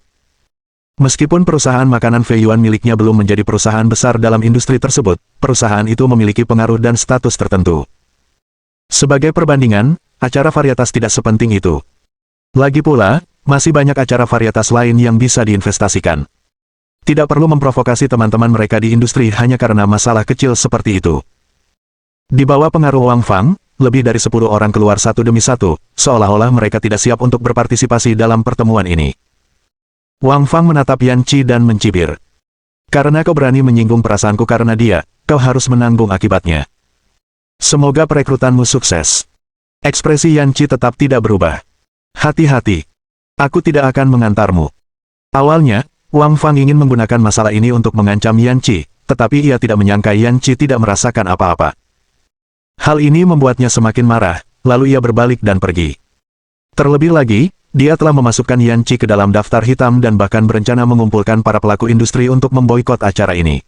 Meskipun perusahaan makanan Fei Yuan miliknya belum menjadi perusahaan besar dalam industri tersebut, perusahaan itu memiliki pengaruh dan status tertentu. Sebagai perbandingan, acara varietas tidak sepenting itu. Lagi pula, masih banyak acara varietas lain yang bisa diinvestasikan. Tidak perlu memprovokasi teman-teman mereka di industri hanya karena masalah kecil seperti itu. Di bawah pengaruh Wang Fang, lebih dari 10 orang keluar satu demi satu, seolah-olah mereka tidak siap untuk berpartisipasi dalam pertemuan ini. Wang Fang menatap Yan Qi dan mencibir. Karena kau berani menyinggung perasaanku karena dia, kau harus menanggung akibatnya. Semoga perekrutanmu sukses. Ekspresi Yan Qi tetap tidak berubah. Hati-hati. Aku tidak akan mengantarmu. Awalnya, Wang Fang ingin menggunakan masalah ini untuk mengancam Yan Qi, tetapi ia tidak menyangka Yan Qi tidak merasakan apa-apa. Hal ini membuatnya semakin marah, lalu ia berbalik dan pergi. Terlebih lagi, dia telah memasukkan Yan Qi ke dalam daftar hitam dan bahkan berencana mengumpulkan para pelaku industri untuk memboikot acara ini.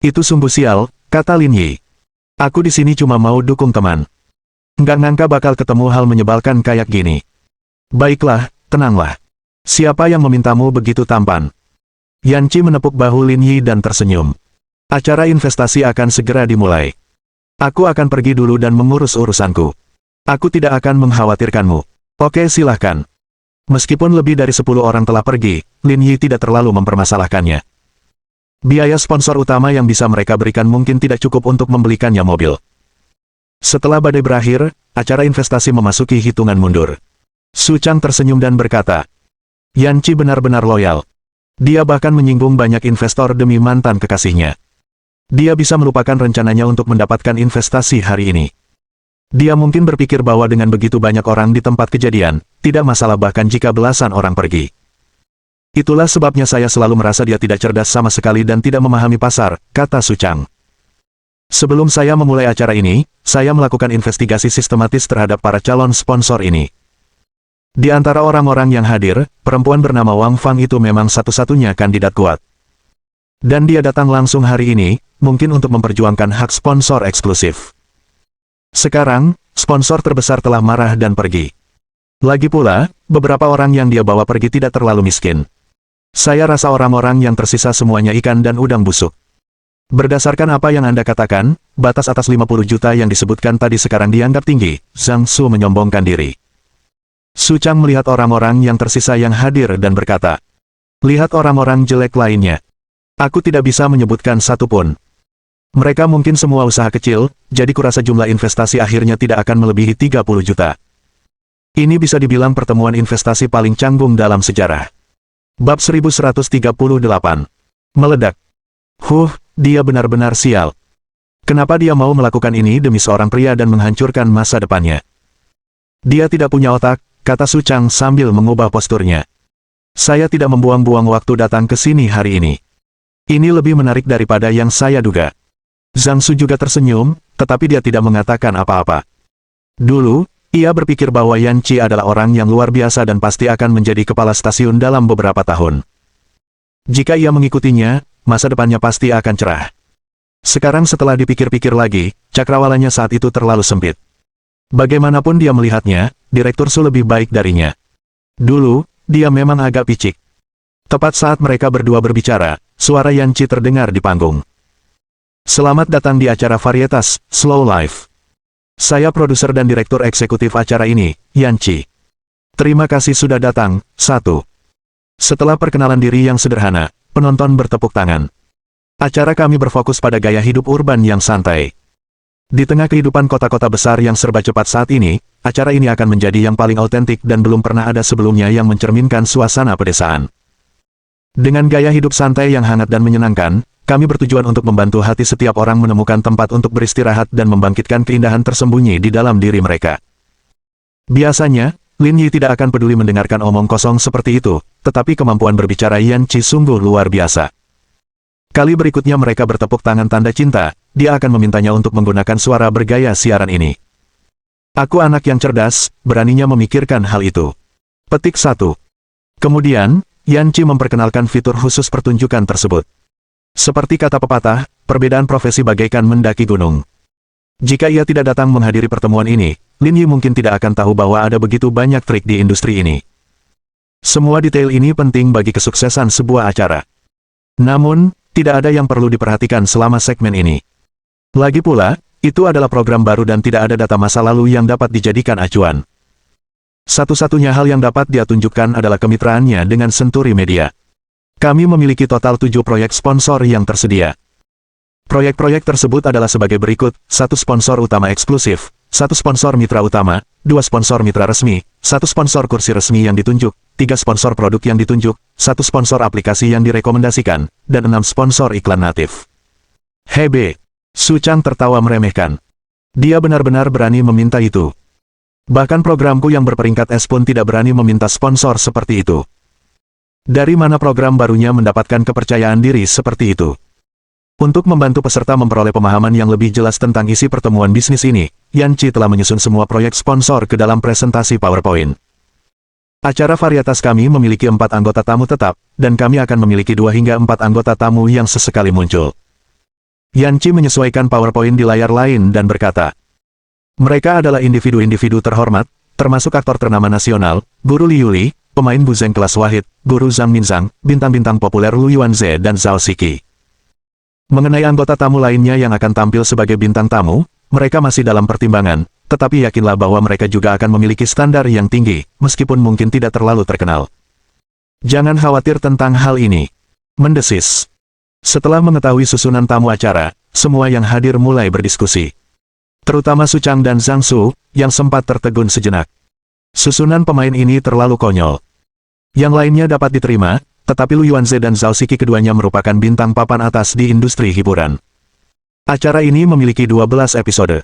Itu sungguh sial, kata Lin Yi. Aku di sini cuma mau dukung teman. Nggak ngangka bakal ketemu hal menyebalkan kayak gini. Baiklah, tenanglah. Siapa yang memintamu begitu tampan? Yan Qi menepuk bahu Lin Yi dan tersenyum. Acara investasi akan segera dimulai. Aku akan pergi dulu dan mengurus urusanku. Aku tidak akan mengkhawatirkanmu. Oke, silahkan. Meskipun lebih dari 10 orang telah pergi, Lin Yi tidak terlalu mempermasalahkannya. Biaya sponsor utama yang bisa mereka berikan mungkin tidak cukup untuk membelikannya mobil. Setelah badai berakhir, acara investasi memasuki hitungan mundur. Su Chang tersenyum dan berkata, Yan Qi benar-benar loyal. Dia bahkan menyinggung banyak investor demi mantan kekasihnya. Dia bisa melupakan rencananya untuk mendapatkan investasi hari ini. Dia mungkin berpikir bahwa dengan begitu banyak orang di tempat kejadian, tidak masalah bahkan jika belasan orang pergi. Itulah sebabnya saya selalu merasa dia tidak cerdas sama sekali dan tidak memahami pasar, kata Su Chang. Sebelum saya memulai acara ini, saya melakukan investigasi sistematis terhadap para calon sponsor ini. Di antara orang-orang yang hadir, perempuan bernama Wang Fang itu memang satu-satunya kandidat kuat. Dan dia datang langsung hari ini, mungkin untuk memperjuangkan hak sponsor eksklusif. Sekarang, sponsor terbesar telah marah dan pergi. Lagi pula, beberapa orang yang dia bawa pergi tidak terlalu miskin. Saya rasa orang-orang yang tersisa semuanya ikan dan udang busuk. Berdasarkan apa yang Anda katakan, batas atas 50 juta yang disebutkan tadi sekarang dianggap tinggi, Zhang Su menyombongkan diri. Su Chang melihat orang-orang yang tersisa yang hadir dan berkata, lihat orang-orang jelek lainnya. Aku tidak bisa menyebutkan satu pun. Mereka mungkin semua usaha kecil, jadi kurasa jumlah investasi akhirnya tidak akan melebihi 30 juta. Ini bisa dibilang pertemuan investasi paling canggung dalam sejarah. Bab 1138. Meledak. Dia benar-benar sial. Kenapa dia mau melakukan ini demi seorang pria dan menghancurkan masa depannya? Dia tidak punya otak, kata Su Chang sambil mengubah posturnya. Saya tidak membuang-buang waktu datang ke sini hari ini. Ini lebih menarik daripada yang saya duga. Zhang Su juga tersenyum, tetapi dia tidak mengatakan apa-apa. Dulu, ia berpikir bahwa Yan Qi adalah orang yang luar biasa dan pasti akan menjadi kepala stasiun dalam beberapa tahun. Jika ia mengikutinya, masa depannya pasti akan cerah. Sekarang setelah dipikir-pikir lagi, cakrawalanya saat itu terlalu sempit. Bagaimanapun dia melihatnya, Direktur Su lebih baik darinya. Dulu, dia memang agak picik. Tepat saat mereka berdua berbicara, suara Yan Qi terdengar di panggung. Selamat datang di acara varietas, Slow Life. Saya produser dan direktur eksekutif acara ini, Yan Chi. Terima kasih sudah datang. 1. Setelah perkenalan diri yang sederhana, penonton bertepuk tangan. Acara kami berfokus pada gaya hidup urban yang santai. Di tengah kehidupan kota-kota besar yang serba cepat saat ini, acara ini akan menjadi yang paling autentik dan belum pernah ada sebelumnya yang mencerminkan suasana pedesaan. Dengan gaya hidup santai yang hangat dan menyenangkan, kami bertujuan untuk membantu hati setiap orang menemukan tempat untuk beristirahat dan membangkitkan keindahan tersembunyi di dalam diri mereka. Biasanya, Lin Yi tidak akan peduli mendengarkan omong kosong seperti itu, tetapi kemampuan berbicara Yan Chi sungguh luar biasa. Kali berikutnya mereka bertepuk tangan tanda cinta, dia akan memintanya untuk menggunakan suara bergaya siaran ini. Aku anak yang cerdas, beraninya memikirkan hal itu. Petik 1. Kemudian, Yan Chi memperkenalkan fitur khusus pertunjukan tersebut. Seperti kata pepatah, perbedaan profesi bagaikan mendaki gunung. Jika ia tidak datang menghadiri pertemuan ini, Lin Yi mungkin tidak akan tahu bahwa ada begitu banyak trik di industri ini. Semua detail ini penting bagi kesuksesan sebuah acara. Namun, tidak ada yang perlu diperhatikan selama segmen ini. Lagi pula, itu adalah program baru dan tidak ada data masa lalu yang dapat dijadikan acuan. Satu-satunya hal yang dapat dia tunjukkan adalah kemitraannya dengan Century Media. Kami memiliki total 7 proyek sponsor yang tersedia. Proyek-proyek tersebut adalah sebagai berikut: 1 sponsor utama eksklusif, 1 sponsor mitra utama, 2 sponsor mitra resmi, 1 sponsor kursi resmi yang ditunjuk, 3 sponsor produk yang ditunjuk, 1 sponsor aplikasi yang direkomendasikan, dan 6 sponsor iklan natif. Hebe, Su Chang tertawa meremehkan. Dia benar-benar berani meminta itu. Bahkan programku yang berperingkat S pun tidak berani meminta sponsor seperti itu. Dari mana program barunya mendapatkan kepercayaan diri seperti itu? Untuk membantu peserta memperoleh pemahaman yang lebih jelas tentang isi pertemuan bisnis ini, Yan Chi telah menyusun semua proyek sponsor ke dalam presentasi PowerPoint. Acara varietas kami memiliki 4 anggota tamu tetap, dan kami akan memiliki 2 hingga 4 anggota tamu yang sesekali muncul. Yan Chi menyesuaikan PowerPoint di layar lain dan berkata, mereka adalah individu-individu terhormat, termasuk aktor ternama nasional, Guru Liu Li, pemain buzeng kelas Wahid, Guru Zhang Minzhang, bintang-bintang populer Lu Yuanze dan Zhao Xiki. Mengenai anggota tamu lainnya yang akan tampil sebagai bintang tamu, mereka masih dalam pertimbangan, tetapi yakinlah bahwa mereka juga akan memiliki standar yang tinggi, meskipun mungkin tidak terlalu terkenal. Jangan khawatir tentang hal ini. Mendesis. Setelah mengetahui susunan tamu acara, semua yang hadir mulai berdiskusi. Terutama Su Chang dan Zhang Su, yang sempat tertegun sejenak. Susunan pemain ini terlalu konyol. Yang lainnya dapat diterima, tetapi Lu Yuanze dan Zhao Xiki keduanya merupakan bintang papan atas di industri hiburan. Acara ini memiliki 12 episode.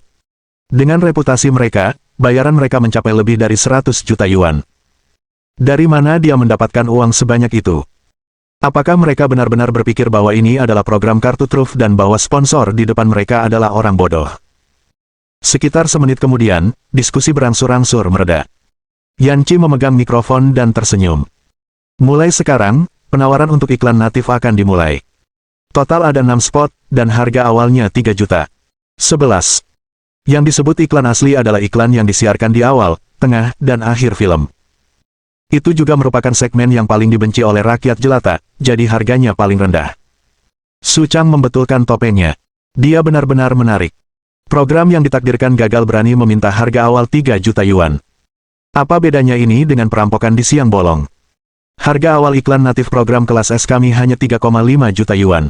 Dengan reputasi mereka, bayaran mereka mencapai lebih dari 100 juta yuan. Dari mana dia mendapatkan uang sebanyak itu? Apakah mereka benar-benar berpikir bahwa ini adalah program kartu truf dan bahwa sponsor di depan mereka adalah orang bodoh? Sekitar semenit kemudian, diskusi berangsur-angsur mereda. Yan Chi memegang mikrofon dan tersenyum. Mulai sekarang, penawaran untuk iklan natif akan dimulai. Total ada 6 spot, dan harga awalnya 3 juta. 11. Yang disebut iklan asli adalah iklan yang disiarkan di awal, tengah, dan akhir film. Itu juga merupakan segmen yang paling dibenci oleh rakyat jelata, jadi harganya paling rendah. Su Chang membetulkan topengnya. Dia benar-benar menarik. Program yang ditakdirkan gagal berani meminta harga awal 3 juta yuan. Apa bedanya ini dengan perampokan di siang bolong? Harga awal iklan natif program kelas S kami hanya 3,5 juta yuan.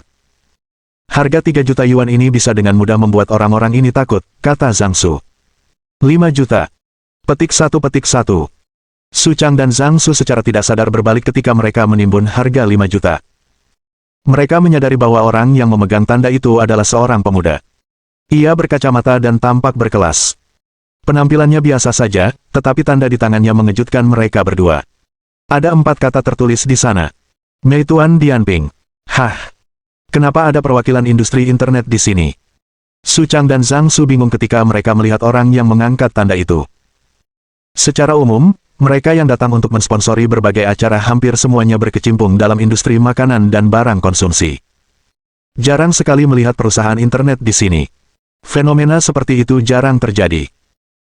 Harga 3 juta yuan ini bisa dengan mudah membuat orang-orang ini takut, kata Zhang Su. 5 juta. Petik 1. Su Chang dan Zhang Su secara tidak sadar berbalik ketika mereka menimbun harga 5 juta. Mereka menyadari bahwa orang yang memegang tanda itu adalah seorang pemuda. Ia berkacamata dan tampak berkelas. Penampilannya biasa saja, tetapi tanda di tangannya mengejutkan mereka berdua. Ada 4 kata tertulis di sana. Meituan Dianping. Hah? Kenapa ada perwakilan industri internet di sini? Su Chang dan Zhang Su bingung ketika mereka melihat orang yang mengangkat tanda itu. Secara umum, mereka yang datang untuk mensponsori berbagai acara hampir semuanya berkecimpung dalam industri makanan dan barang konsumsi. Jarang sekali melihat perusahaan internet di sini. Fenomena seperti itu jarang terjadi.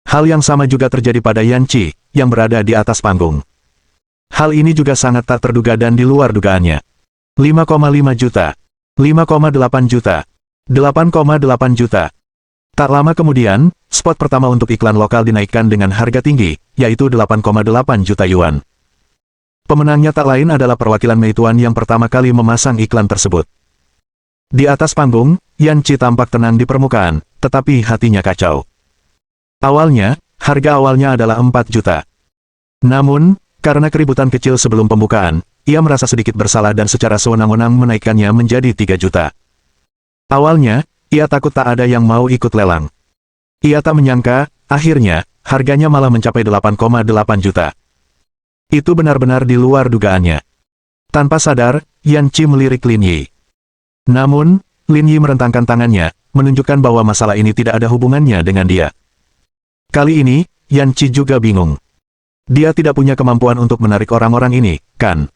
Hal yang sama juga terjadi pada Yan Chi, yang berada di atas panggung. Hal ini juga sangat tak terduga dan di luar dugaannya. 5,5 juta. 5,8 juta. 8,8 juta. Tak lama kemudian, spot pertama untuk iklan lokal dinaikkan dengan harga tinggi, yaitu 8,8 juta yuan. Pemenangnya tak lain adalah perwakilan Meituan yang pertama kali memasang iklan tersebut. Di atas panggung, Yan Chi tampak tenang di permukaan, tetapi hatinya kacau. Awalnya, harga awalnya adalah 4 juta. Namun, karena keributan kecil sebelum pembukaan, ia merasa sedikit bersalah dan secara sewenang-wenang menaikkannya menjadi 3 juta. Awalnya, ia takut tak ada yang mau ikut lelang. Ia tak menyangka, akhirnya, harganya malah mencapai 8,8 juta. Itu benar-benar di luar dugaannya. Tanpa sadar, Yan Chi melirik Lin Yi. Namun, Lin Yi merentangkan tangannya, menunjukkan bahwa masalah ini tidak ada hubungannya dengan dia. Kali ini, Yan Chi juga bingung. Dia tidak punya kemampuan untuk menarik orang-orang ini, kan?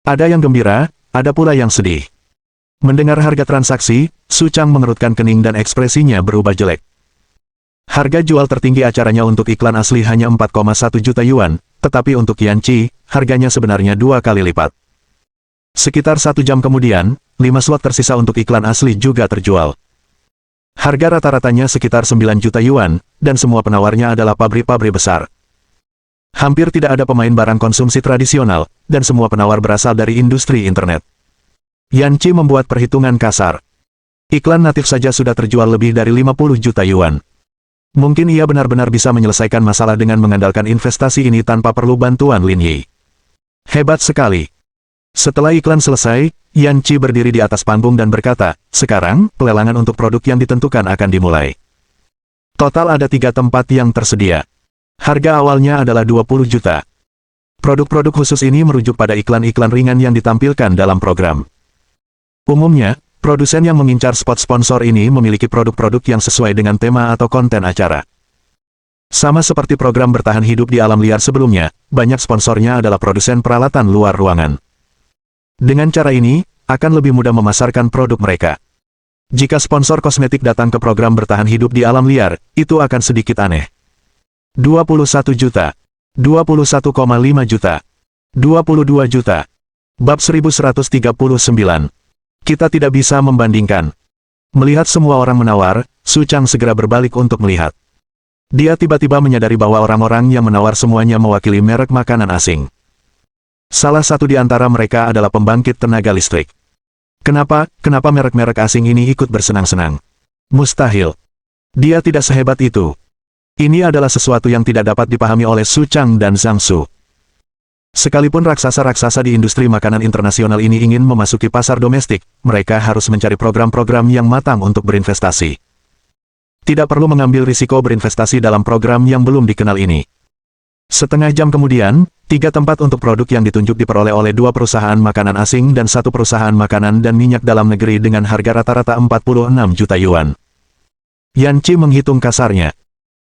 Ada yang gembira, ada pula yang sedih. Mendengar harga transaksi, Su Chang mengerutkan kening dan ekspresinya berubah jelek. Harga jual tertinggi acaranya untuk iklan asli hanya 4,1 juta yuan, tetapi untuk Yan Chi, harganya sebenarnya 2 kali lipat. Sekitar 1 jam kemudian, 5 slot tersisa untuk iklan asli juga terjual. Harga rata-ratanya sekitar 9 juta yuan, dan semua penawarnya adalah pabrik-pabrik besar. Hampir tidak ada pemain barang konsumsi tradisional, dan semua penawar berasal dari industri internet. Yan Chi membuat perhitungan kasar. Iklan natif saja sudah terjual lebih dari 50 juta yuan. Mungkin ia benar-benar bisa menyelesaikan masalah dengan mengandalkan investasi ini tanpa perlu bantuan Lin Yi. Hebat sekali. Setelah iklan selesai, Yan Chi berdiri di atas panggung dan berkata, sekarang, pelelangan untuk produk yang ditentukan akan dimulai. Total ada 3 tempat yang tersedia. Harga awalnya adalah 20 juta. Produk-produk khusus ini merujuk pada iklan-iklan ringan yang ditampilkan dalam program. Umumnya, produsen yang mengincar spot sponsor ini memiliki produk-produk yang sesuai dengan tema atau konten acara. Sama seperti program bertahan hidup di alam liar sebelumnya, banyak sponsornya adalah produsen peralatan luar ruangan. Dengan cara ini, akan lebih mudah memasarkan produk mereka. Jika sponsor kosmetik datang ke program bertahan hidup di alam liar, itu akan sedikit aneh. 21 juta, 21,5 juta, 22 juta. Bab 1139. Kita tidak bisa membandingkan. Melihat semua orang menawar, Su Chang segera berbalik untuk melihat. Dia tiba-tiba menyadari bahwa orang-orang yang menawar semuanya mewakili merek makanan asing. Salah satu di antara mereka adalah pembangkit tenaga listrik. Kenapa merek-merek asing ini ikut bersenang-senang? Mustahil. Dia tidak sehebat itu. Ini adalah sesuatu yang tidak dapat dipahami oleh Su Chang dan Zhang Su. Sekalipun raksasa-raksasa di industri makanan internasional ini ingin memasuki pasar domestik, mereka harus mencari program-program yang matang untuk berinvestasi. Tidak perlu mengambil risiko berinvestasi dalam program yang belum dikenal ini. Setengah jam kemudian, 3 tempat untuk produk yang ditunjuk diperoleh oleh 2 perusahaan makanan asing dan 1 perusahaan makanan dan minyak dalam negeri dengan harga rata-rata 46 juta yuan. Yan Chi menghitung kasarnya.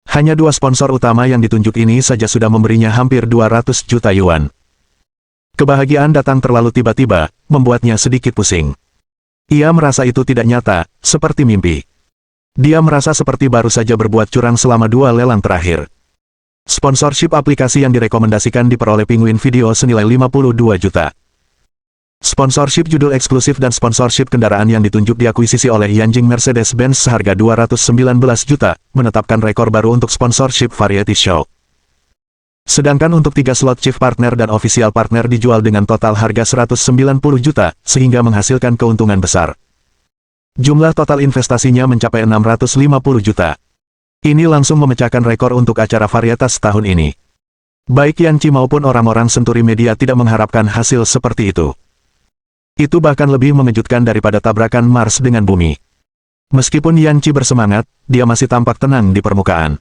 Hanya 2 sponsor utama yang ditunjuk ini saja sudah memberinya hampir 200 juta yuan. Kebahagiaan datang terlalu tiba-tiba, membuatnya sedikit pusing. Ia merasa itu tidak nyata, seperti mimpi. Dia merasa seperti baru saja berbuat curang selama 2 lelang terakhir. Sponsorship aplikasi yang direkomendasikan diperoleh Penguin Video senilai 52 juta. Sponsorship judul eksklusif dan sponsorship kendaraan yang ditunjuk diakuisisi oleh Yanjing Mercedes-Benz seharga 219 juta, menetapkan rekor baru untuk sponsorship variety show. Sedangkan untuk 3 slot chief partner dan official partner dijual dengan total harga 190 juta, sehingga menghasilkan keuntungan besar. Jumlah total investasinya mencapai 650 juta. Ini langsung memecahkan rekor untuk acara varietas tahun ini. Baik Yan Chi maupun orang-orang Senturi Media tidak mengharapkan hasil seperti itu. Itu bahkan lebih mengejutkan daripada tabrakan Mars dengan bumi. Meskipun Yan Chi bersemangat, dia masih tampak tenang di permukaan.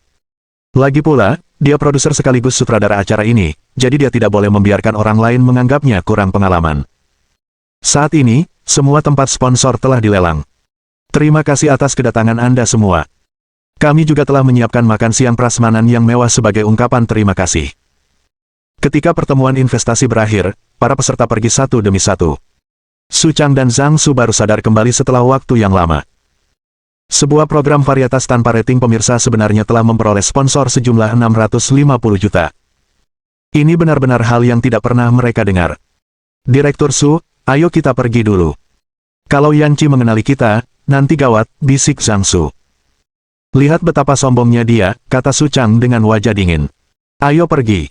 Lagi pula, dia produser sekaligus sutradara acara ini, jadi dia tidak boleh membiarkan orang lain menganggapnya kurang pengalaman. Saat ini, semua tempat sponsor telah dilelang. Terima kasih atas kedatangan Anda semua. Kami juga telah menyiapkan makan siang prasmanan yang mewah sebagai ungkapan terima kasih. Ketika pertemuan investasi berakhir, para peserta pergi satu demi satu. Su Chang dan Zhang Su baru sadar kembali setelah waktu yang lama. Sebuah program varietas tanpa rating pemirsa sebenarnya telah memperoleh sponsor sejumlah 650 juta. Ini benar-benar hal yang tidak pernah mereka dengar. Direktur Su, ayo kita pergi dulu. Kalau Yan Chi mengenali kita, nanti gawat, bisik Zhang Su. Lihat betapa sombongnya dia, kata Su Chang dengan wajah dingin. Ayo pergi.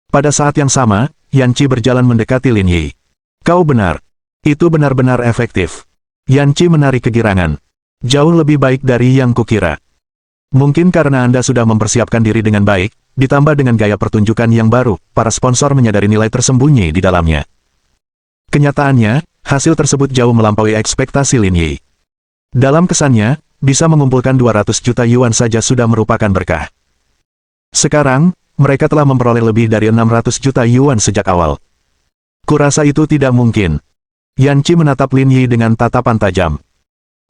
Pada saat yang sama, Yan Qi berjalan mendekati Lin Yi. Kau benar. Itu benar-benar efektif. Yan Qi menarik kegirangan. Jauh lebih baik dari yang kukira. Mungkin karena Anda sudah mempersiapkan diri dengan baik, ditambah dengan gaya pertunjukan yang baru, para sponsor menyadari nilai tersembunyi di dalamnya. Kenyataannya, hasil tersebut jauh melampaui ekspektasi Lin Yi. Dalam kesannya, bisa mengumpulkan 200 juta yuan saja sudah merupakan berkah. Sekarang, mereka telah memperoleh lebih dari 600 juta yuan sejak awal. Kurasa itu tidak mungkin. Yan Qi menatap Lin Yi dengan tatapan tajam.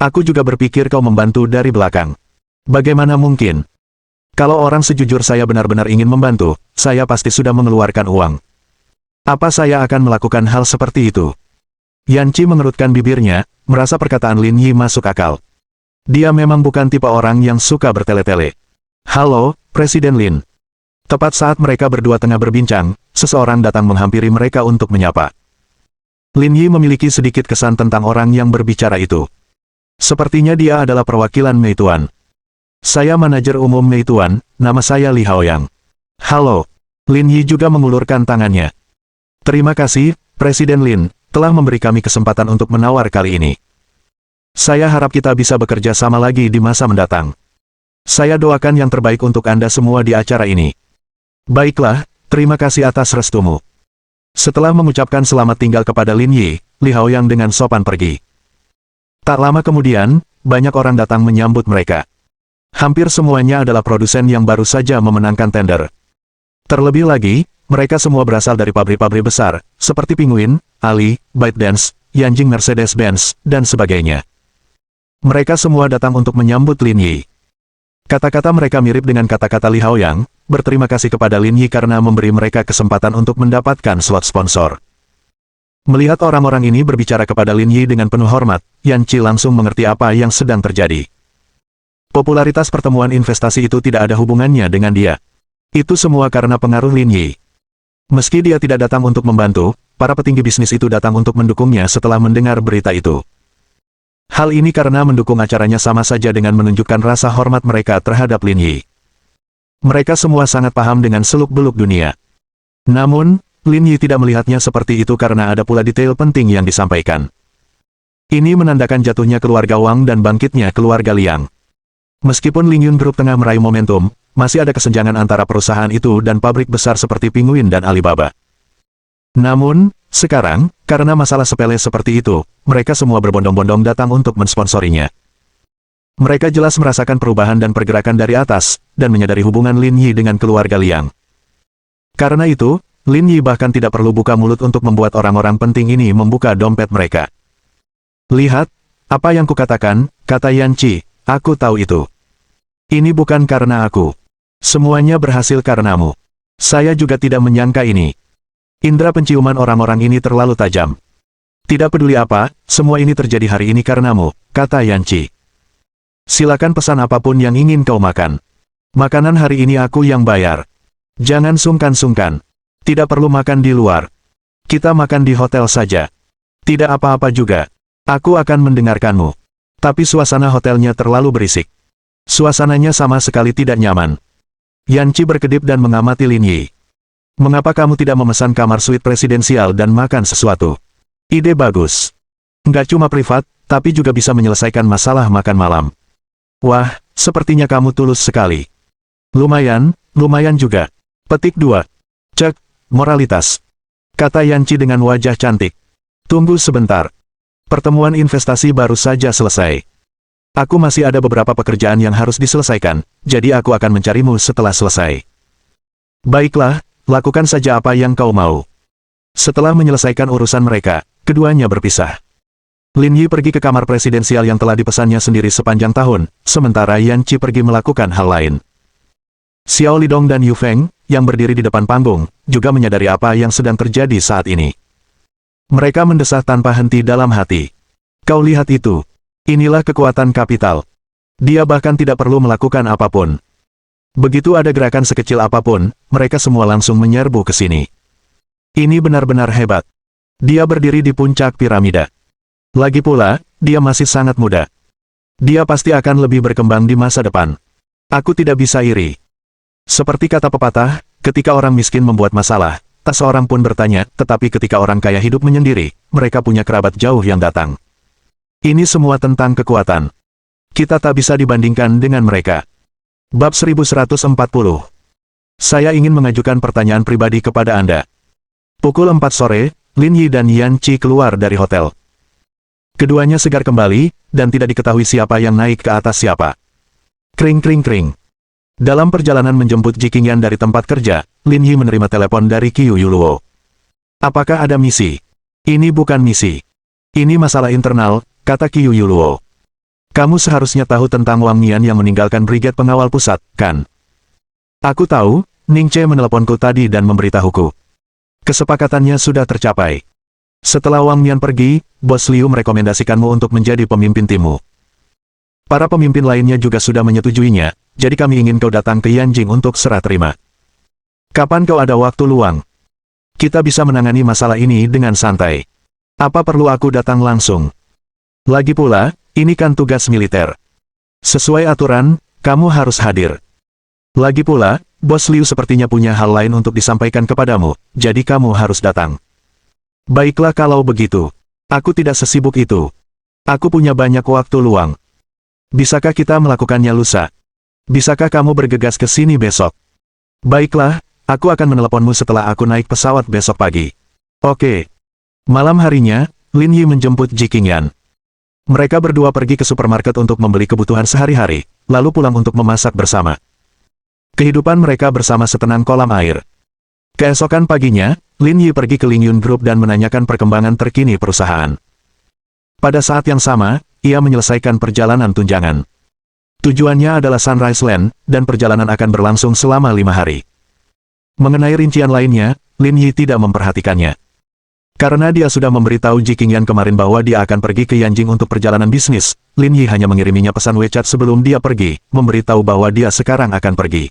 Aku juga berpikir kau membantu dari belakang. Bagaimana mungkin? Kalau orang sejujur saya benar-benar ingin membantu, saya pasti sudah mengeluarkan uang. Apa saya akan melakukan hal seperti itu? Yan Qi mengerutkan bibirnya, merasa perkataan Lin Yi masuk akal. Dia memang bukan tipe orang yang suka bertele-tele. Halo, Presiden Lin. Tepat saat mereka berdua tengah berbincang, seseorang datang menghampiri mereka untuk menyapa. Lin Yi memiliki sedikit kesan tentang orang yang berbicara itu. Sepertinya dia adalah perwakilan Meituan. Saya manajer umum Meituan, nama saya Li Haoyang. Halo. Lin Yi juga mengulurkan tangannya. Terima kasih, Presiden Lin, telah memberi kami kesempatan untuk menawar kali ini. Saya harap kita bisa bekerja sama lagi di masa mendatang. Saya doakan yang terbaik untuk Anda semua di acara ini. Baiklah, terima kasih atas restumu. Setelah mengucapkan selamat tinggal kepada Lin Yi, Li Haoyang dengan sopan pergi. Tak lama kemudian, banyak orang datang menyambut mereka. Hampir semuanya adalah produsen yang baru saja memenangkan tender. Terlebih lagi, mereka semua berasal dari pabrik-pabrik besar, seperti Penguin, Ali, ByteDance, Yanjing Mercedes-Benz, dan sebagainya. Mereka semua datang untuk menyambut Lin Yi. Kata-kata mereka mirip dengan kata-kata Li Haoyang, berterima kasih kepada Lin Yi karena memberi mereka kesempatan untuk mendapatkan slot sponsor. Melihat orang-orang ini berbicara kepada Lin Yi dengan penuh hormat, Yan Qi langsung mengerti apa yang sedang terjadi. Popularitas pertemuan investasi itu tidak ada hubungannya dengan dia. Itu semua karena pengaruh Lin Yi. Meski dia tidak datang untuk membantu, para petinggi bisnis itu datang untuk mendukungnya setelah mendengar berita itu. Hal ini karena mendukung acaranya sama saja dengan menunjukkan rasa hormat mereka terhadap Lin Yi. Mereka semua sangat paham dengan seluk-beluk dunia. Namun, Lin Yi tidak melihatnya seperti itu karena ada pula detail penting yang disampaikan. Ini menandakan jatuhnya keluarga Wang dan bangkitnya keluarga Liang. Meskipun Lingyun Group tengah meraih momentum, masih ada kesenjangan antara perusahaan itu dan pabrik besar seperti Penguin dan Alibaba. Namun, sekarang, karena masalah sepele seperti itu, mereka semua berbondong-bondong datang untuk mensponsorinya. Mereka jelas merasakan perubahan dan pergerakan dari atas, dan menyadari hubungan Lin Yi dengan keluarga Liang. Karena itu, Lin Yi bahkan tidak perlu buka mulut untuk membuat orang-orang penting ini membuka dompet mereka. Lihat, apa yang kukatakan, kata Yan Qi, aku tahu itu. Ini bukan karena aku. Semuanya berhasil karenamu. Saya juga tidak menyangka ini. Indra penciuman orang-orang ini terlalu tajam. Tidak peduli apa, semua ini terjadi hari ini karenamu, kata Yan Qi. Silakan pesan apapun yang ingin kau makan. Makanan hari ini aku yang bayar. Jangan sungkan-sungkan. Tidak perlu makan di luar. Kita makan di hotel saja. Tidak apa-apa juga. Aku akan mendengarkanmu. Tapi suasana hotelnya terlalu berisik. Suasananya sama sekali tidak nyaman. Yan Qi berkedip dan mengamati Lin Yi. Mengapa kamu tidak memesan kamar suite presidensial dan makan sesuatu? Ide bagus. Nggak cuma privat, tapi juga bisa menyelesaikan masalah makan malam. Wah, sepertinya kamu tulus sekali. Lumayan, lumayan juga. Petik 2. Cek, moralitas. Kata Yan Qi dengan wajah cantik. Tunggu sebentar. Pertemuan investasi baru saja selesai. Aku masih ada beberapa pekerjaan yang harus diselesaikan, jadi aku akan mencarimu setelah selesai. Baiklah, lakukan saja apa yang kau mau. Setelah menyelesaikan urusan mereka, keduanya berpisah. Lin Yi pergi ke kamar presidensial yang telah dipesannya sendiri sepanjang tahun, sementara Yan Qi pergi melakukan hal lain. Xiao Lidong dan Yu Feng, yang berdiri di depan panggung, juga menyadari apa yang sedang terjadi saat ini. Mereka mendesah tanpa henti dalam hati. Kau lihat itu. Inilah kekuatan kapital. Dia bahkan tidak perlu melakukan apapun. Begitu ada gerakan sekecil apapun, mereka semua langsung menyerbu ke sini. Ini benar-benar hebat. Dia berdiri di puncak piramida. Lagi pula, dia masih sangat muda. Dia pasti akan lebih berkembang di masa depan. Aku tidak bisa iri. Seperti kata pepatah, ketika orang miskin membuat masalah, tak seorang pun bertanya, tetapi ketika orang kaya hidup menyendiri, mereka punya kerabat jauh yang datang. Ini semua tentang kekuatan. Kita tak bisa dibandingkan dengan mereka. Bab 1140. Saya ingin mengajukan pertanyaan pribadi kepada Anda. Pukul 4 sore, Lin Yi dan Yan Qi keluar dari hotel. Keduanya segar kembali, dan tidak diketahui siapa yang naik ke atas siapa. Kring kring kring. Dalam perjalanan menjemput Ji Qingyan dari tempat kerja, Lin Yi menerima telepon dari Qiu Yuluo. Apakah ada misi? Ini bukan misi. Ini masalah internal, kata Qiu Yuluo. Kamu seharusnya tahu tentang Wang Nian yang meninggalkan Brigade Pengawal Pusat, kan? Aku tahu, Ning Che meneleponku tadi dan memberitahuku. Kesepakatannya sudah tercapai. Setelah Wang Nian pergi, Bos Liu merekomendasikanmu untuk menjadi pemimpin timmu. Para pemimpin lainnya juga sudah menyetujuinya, jadi kami ingin kau datang ke Yanjing untuk serah terima. Kapan kau ada waktu luang? Kita bisa menangani masalah ini dengan santai. Apa perlu aku datang langsung? Lagi pula, ini kan tugas militer. Sesuai aturan, kamu harus hadir. Lagi pula, Bos Liu sepertinya punya hal lain untuk disampaikan kepadamu, jadi kamu harus datang. Baiklah kalau begitu. Aku tidak sesibuk itu. Aku punya banyak waktu luang. Bisakah kita melakukannya lusa? Bisakah kamu bergegas ke sini besok? Baiklah, aku akan meneleponmu setelah aku naik pesawat besok pagi. Oke. Malam harinya, Lin Yi menjemput Ji Qingyan. Mereka berdua pergi ke supermarket untuk membeli kebutuhan sehari-hari, lalu pulang untuk memasak bersama. Kehidupan mereka bersama setenang kolam air. Keesokan paginya, Lin Yi pergi ke Lingyun Group dan menanyakan perkembangan terkini perusahaan. Pada saat yang sama, ia menyelesaikan perjalanan tunjangan. Tujuannya adalah Sunrise Land, dan perjalanan akan berlangsung selama 5 hari. Mengenai rincian lainnya, Lin Yi tidak memperhatikannya. Karena dia sudah memberitahu Ji Qingyan kemarin bahwa dia akan pergi ke Yanjing untuk perjalanan bisnis, Lin Yi hanya mengiriminya pesan WeChat sebelum dia pergi, memberitahu bahwa dia sekarang akan pergi.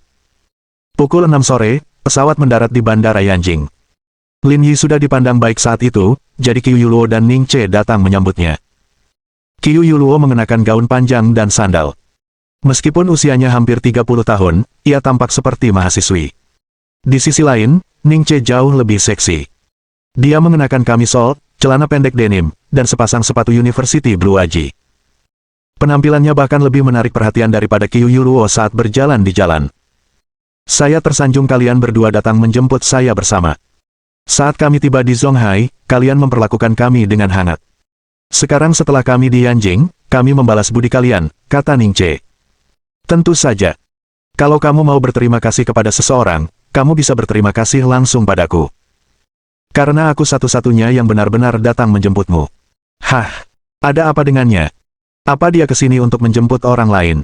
Pukul 6 sore, pesawat mendarat di Bandara Yanjing. Lin Yi sudah dipandang baik saat itu, jadi Qiu Yuluo dan Ning Che datang menyambutnya. Qiu Yuluo mengenakan gaun panjang dan sandal. Meskipun usianya hampir 30 tahun, ia tampak seperti mahasiswi. Di sisi lain, Ning Che jauh lebih seksi. Dia mengenakan kamisol, celana pendek denim, dan sepasang sepatu University Blue Aji. Penampilannya bahkan lebih menarik perhatian daripada Qiu Yuluo saat berjalan di jalan. Saya tersanjung kalian berdua datang menjemput saya bersama. Saat kami tiba di Zonghai, kalian memperlakukan kami dengan hangat. Sekarang setelah kami di Yanjing, kami membalas budi kalian, kata Ning Che. Tentu saja. Kalau kamu mau berterima kasih kepada seseorang, kamu bisa berterima kasih langsung padaku. Karena aku satu-satunya yang benar-benar datang menjemputmu. Hah, ada apa dengannya? Apa dia kesini untuk menjemput orang lain?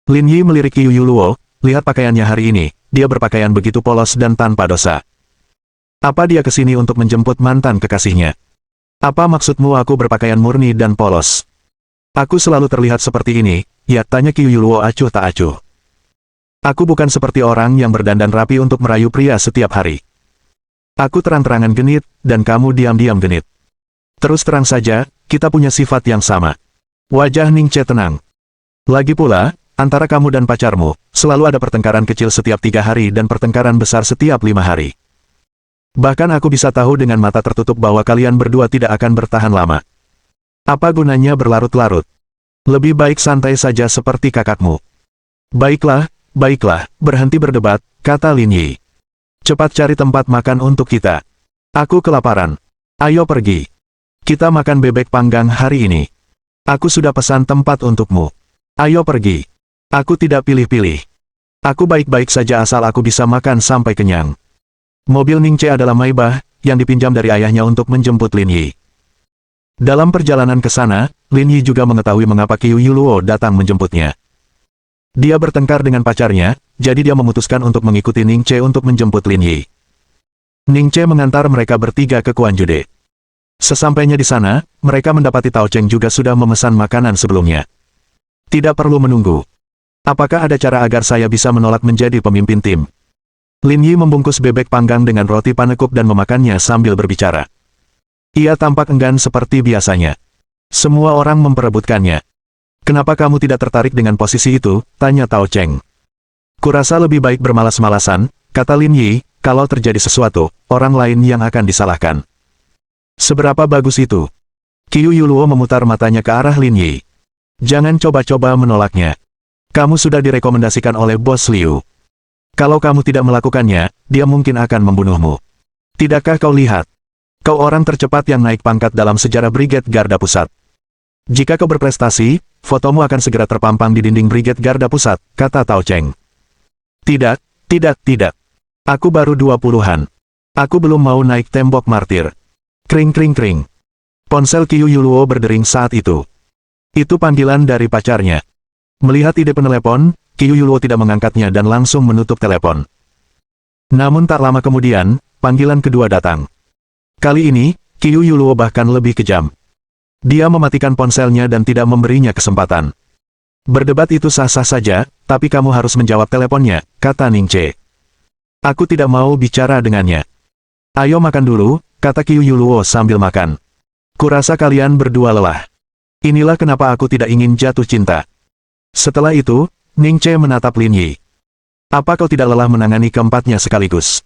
Lin Yi melirik Qiu Yuluo, lihat pakaiannya hari ini, dia berpakaian begitu polos dan tanpa dosa. Apa dia kesini untuk menjemput mantan kekasihnya? Apa maksudmu aku berpakaian murni dan polos? Aku selalu terlihat seperti ini, ya, tanya Qiu Yuluo acuh tak acuh. Aku bukan seperti orang yang berdandan rapi untuk merayu pria setiap hari. Aku terang-terangan genit, dan kamu diam-diam genit. Terus terang saja, kita punya sifat yang sama. Wajah Ning Che tenang. Lagi pula, antara kamu dan pacarmu, selalu ada pertengkaran kecil setiap 3 hari dan pertengkaran besar setiap 5 hari. Bahkan aku bisa tahu dengan mata tertutup bahwa kalian berdua tidak akan bertahan lama. Apa gunanya berlarut-larut? Lebih baik santai saja seperti kakakmu. Baiklah, berhenti berdebat, kata Lin Yi. Cepat cari tempat makan untuk kita. Aku kelaparan. Ayo pergi. Kita makan bebek panggang hari ini. Aku sudah pesan tempat untukmu. Ayo pergi. Aku tidak pilih-pilih. Aku baik-baik saja asal aku bisa makan sampai kenyang. Mobil Ning Che adalah Maybach, yang dipinjam dari ayahnya untuk menjemput Lin Yi. Dalam perjalanan ke sana, Lin Yi juga mengetahui mengapa Qiu Yuluo datang menjemputnya. Dia bertengkar dengan pacarnya, jadi dia memutuskan untuk mengikuti Ning Che untuk menjemput Lin Yi. Ning Che mengantar mereka bertiga ke Kuanjude. Sesampainya di sana, mereka mendapati Tao Cheng juga sudah memesan makanan sebelumnya. Tidak perlu menunggu. Apakah ada cara agar saya bisa menolak menjadi pemimpin tim? Lin Yi membungkus bebek panggang dengan roti panekuk dan memakannya sambil berbicara. Ia tampak enggan seperti biasanya. Semua orang memperebutkannya. Kenapa kamu tidak tertarik dengan posisi itu? Tanya Tao Cheng. Kurasa lebih baik bermalas-malasan, kata Lin Yi, kalau terjadi sesuatu, orang lain yang akan disalahkan. Seberapa bagus itu? Qiu Yuluo memutar matanya ke arah Lin Yi. Jangan coba-coba menolaknya. Kamu sudah direkomendasikan oleh Bos Liu. Kalau kamu tidak melakukannya, dia mungkin akan membunuhmu. Tidakkah kau lihat? Kau orang tercepat yang naik pangkat dalam sejarah Brigade Garda Pusat. Jika kau berprestasi, fotomu akan segera terpampang di dinding Brigade Garda Pusat, kata Tao Cheng. Tidak, tidak. Aku baru 20-an. Aku belum mau naik tembok martir. Kring kring kring. Ponsel Qiu Yuluo berdering saat itu. Itu panggilan dari pacarnya. Melihat ide penelepon, Qiu Yuluo tidak mengangkatnya dan langsung menutup telepon. Namun tak lama kemudian, panggilan kedua datang. Kali ini, Qiu Yuluo bahkan lebih kejam. Dia mematikan ponselnya dan tidak memberinya kesempatan. Berdebat itu sah-sah saja, tapi kamu harus menjawab teleponnya, kata Ning Che. Aku tidak mau bicara dengannya. Ayo makan dulu, kata Qiu Yuluo sambil makan. Kurasa kalian berdua lelah. Inilah kenapa aku tidak ingin jatuh cinta. Setelah itu, Ning Che menatap Lin Yi. Apa kau tidak lelah menangani keempatnya sekaligus?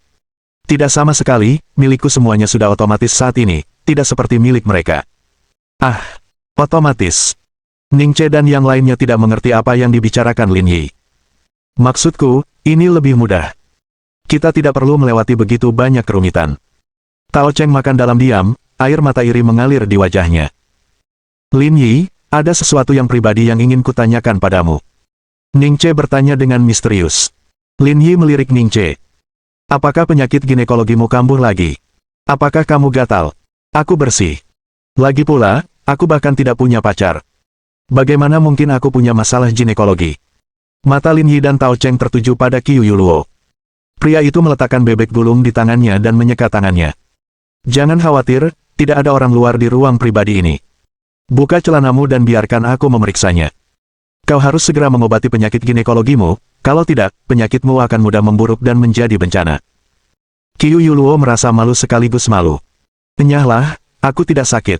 Tidak sama sekali, milikku semuanya sudah otomatis saat ini, tidak seperti milik mereka. Ah, otomatis. Ning Che dan yang lainnya tidak mengerti apa yang dibicarakan Lin Yi. Maksudku, ini lebih mudah. Kita tidak perlu melewati begitu banyak kerumitan. Tao Cheng makan dalam diam, air mata iri mengalir di wajahnya. Lin Yi, ada sesuatu yang pribadi yang ingin kutanyakan padamu. Ning Che bertanya dengan misterius. Lin Yi melirik Ning Che. Apakah penyakit ginekologimu kambuh lagi? Apakah kamu gatal? Aku bersih. Lagi pula, aku bahkan tidak punya pacar. Bagaimana mungkin aku punya masalah ginekologi? Mata Lin Yi dan Tao Cheng tertuju pada Qiu Yuluo. Pria itu meletakkan bebek gulung di tangannya dan menyeka tangannya. Jangan khawatir, tidak ada orang luar di ruang pribadi ini. Buka celanamu dan biarkan aku memeriksanya. Kau harus segera mengobati penyakit ginekologimu, kalau tidak, penyakitmu akan mudah memburuk dan menjadi bencana. Qiu Yuluo merasa malu sekaligus malu. Enyahlah, aku tidak sakit.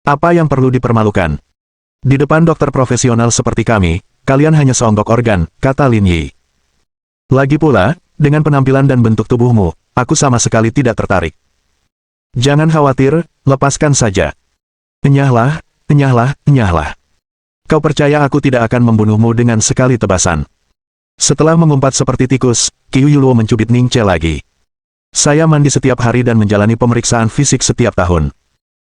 Apa yang perlu dipermalukan? Di depan dokter profesional seperti kami, kalian hanya seonggok organ, kata Lin Yi. Lagi pula, dengan penampilan dan bentuk tubuhmu, aku sama sekali tidak tertarik. Jangan khawatir, lepaskan saja. Enyahlah, enyahlah, enyahlah. Kau percaya aku tidak akan membunuhmu dengan sekali tebasan. Setelah mengumpat seperti tikus, Qiu Yuluo mencubit Ning Che lagi. Saya mandi setiap hari dan menjalani pemeriksaan fisik setiap tahun.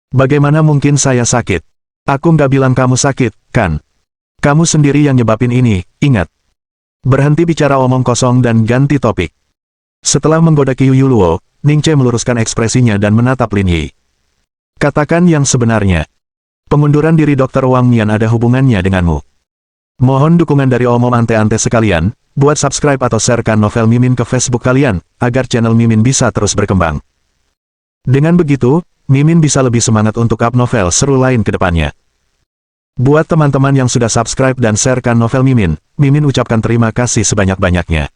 Bagaimana mungkin saya sakit? Aku nggak bilang kamu sakit, kan? Kamu sendiri yang nyebabin ini, ingat. Berhenti bicara omong kosong dan ganti topik. Setelah menggoda Qiu Yuluo, Ning Che meluruskan ekspresinya dan menatap Lin Yi. Katakan yang sebenarnya. Pengunduran diri Dr. Wang Nian ada hubungannya denganmu. Mohon dukungan dari omom ante-ante sekalian, buat subscribe atau sharekan novel Mimin ke Facebook kalian, agar channel Mimin bisa terus berkembang. Dengan begitu, Mimin bisa lebih semangat untuk up novel seru lain ke depannya. Buat teman-teman yang sudah subscribe dan sharekan novel Mimin, Mimin ucapkan terima kasih sebanyak-banyaknya.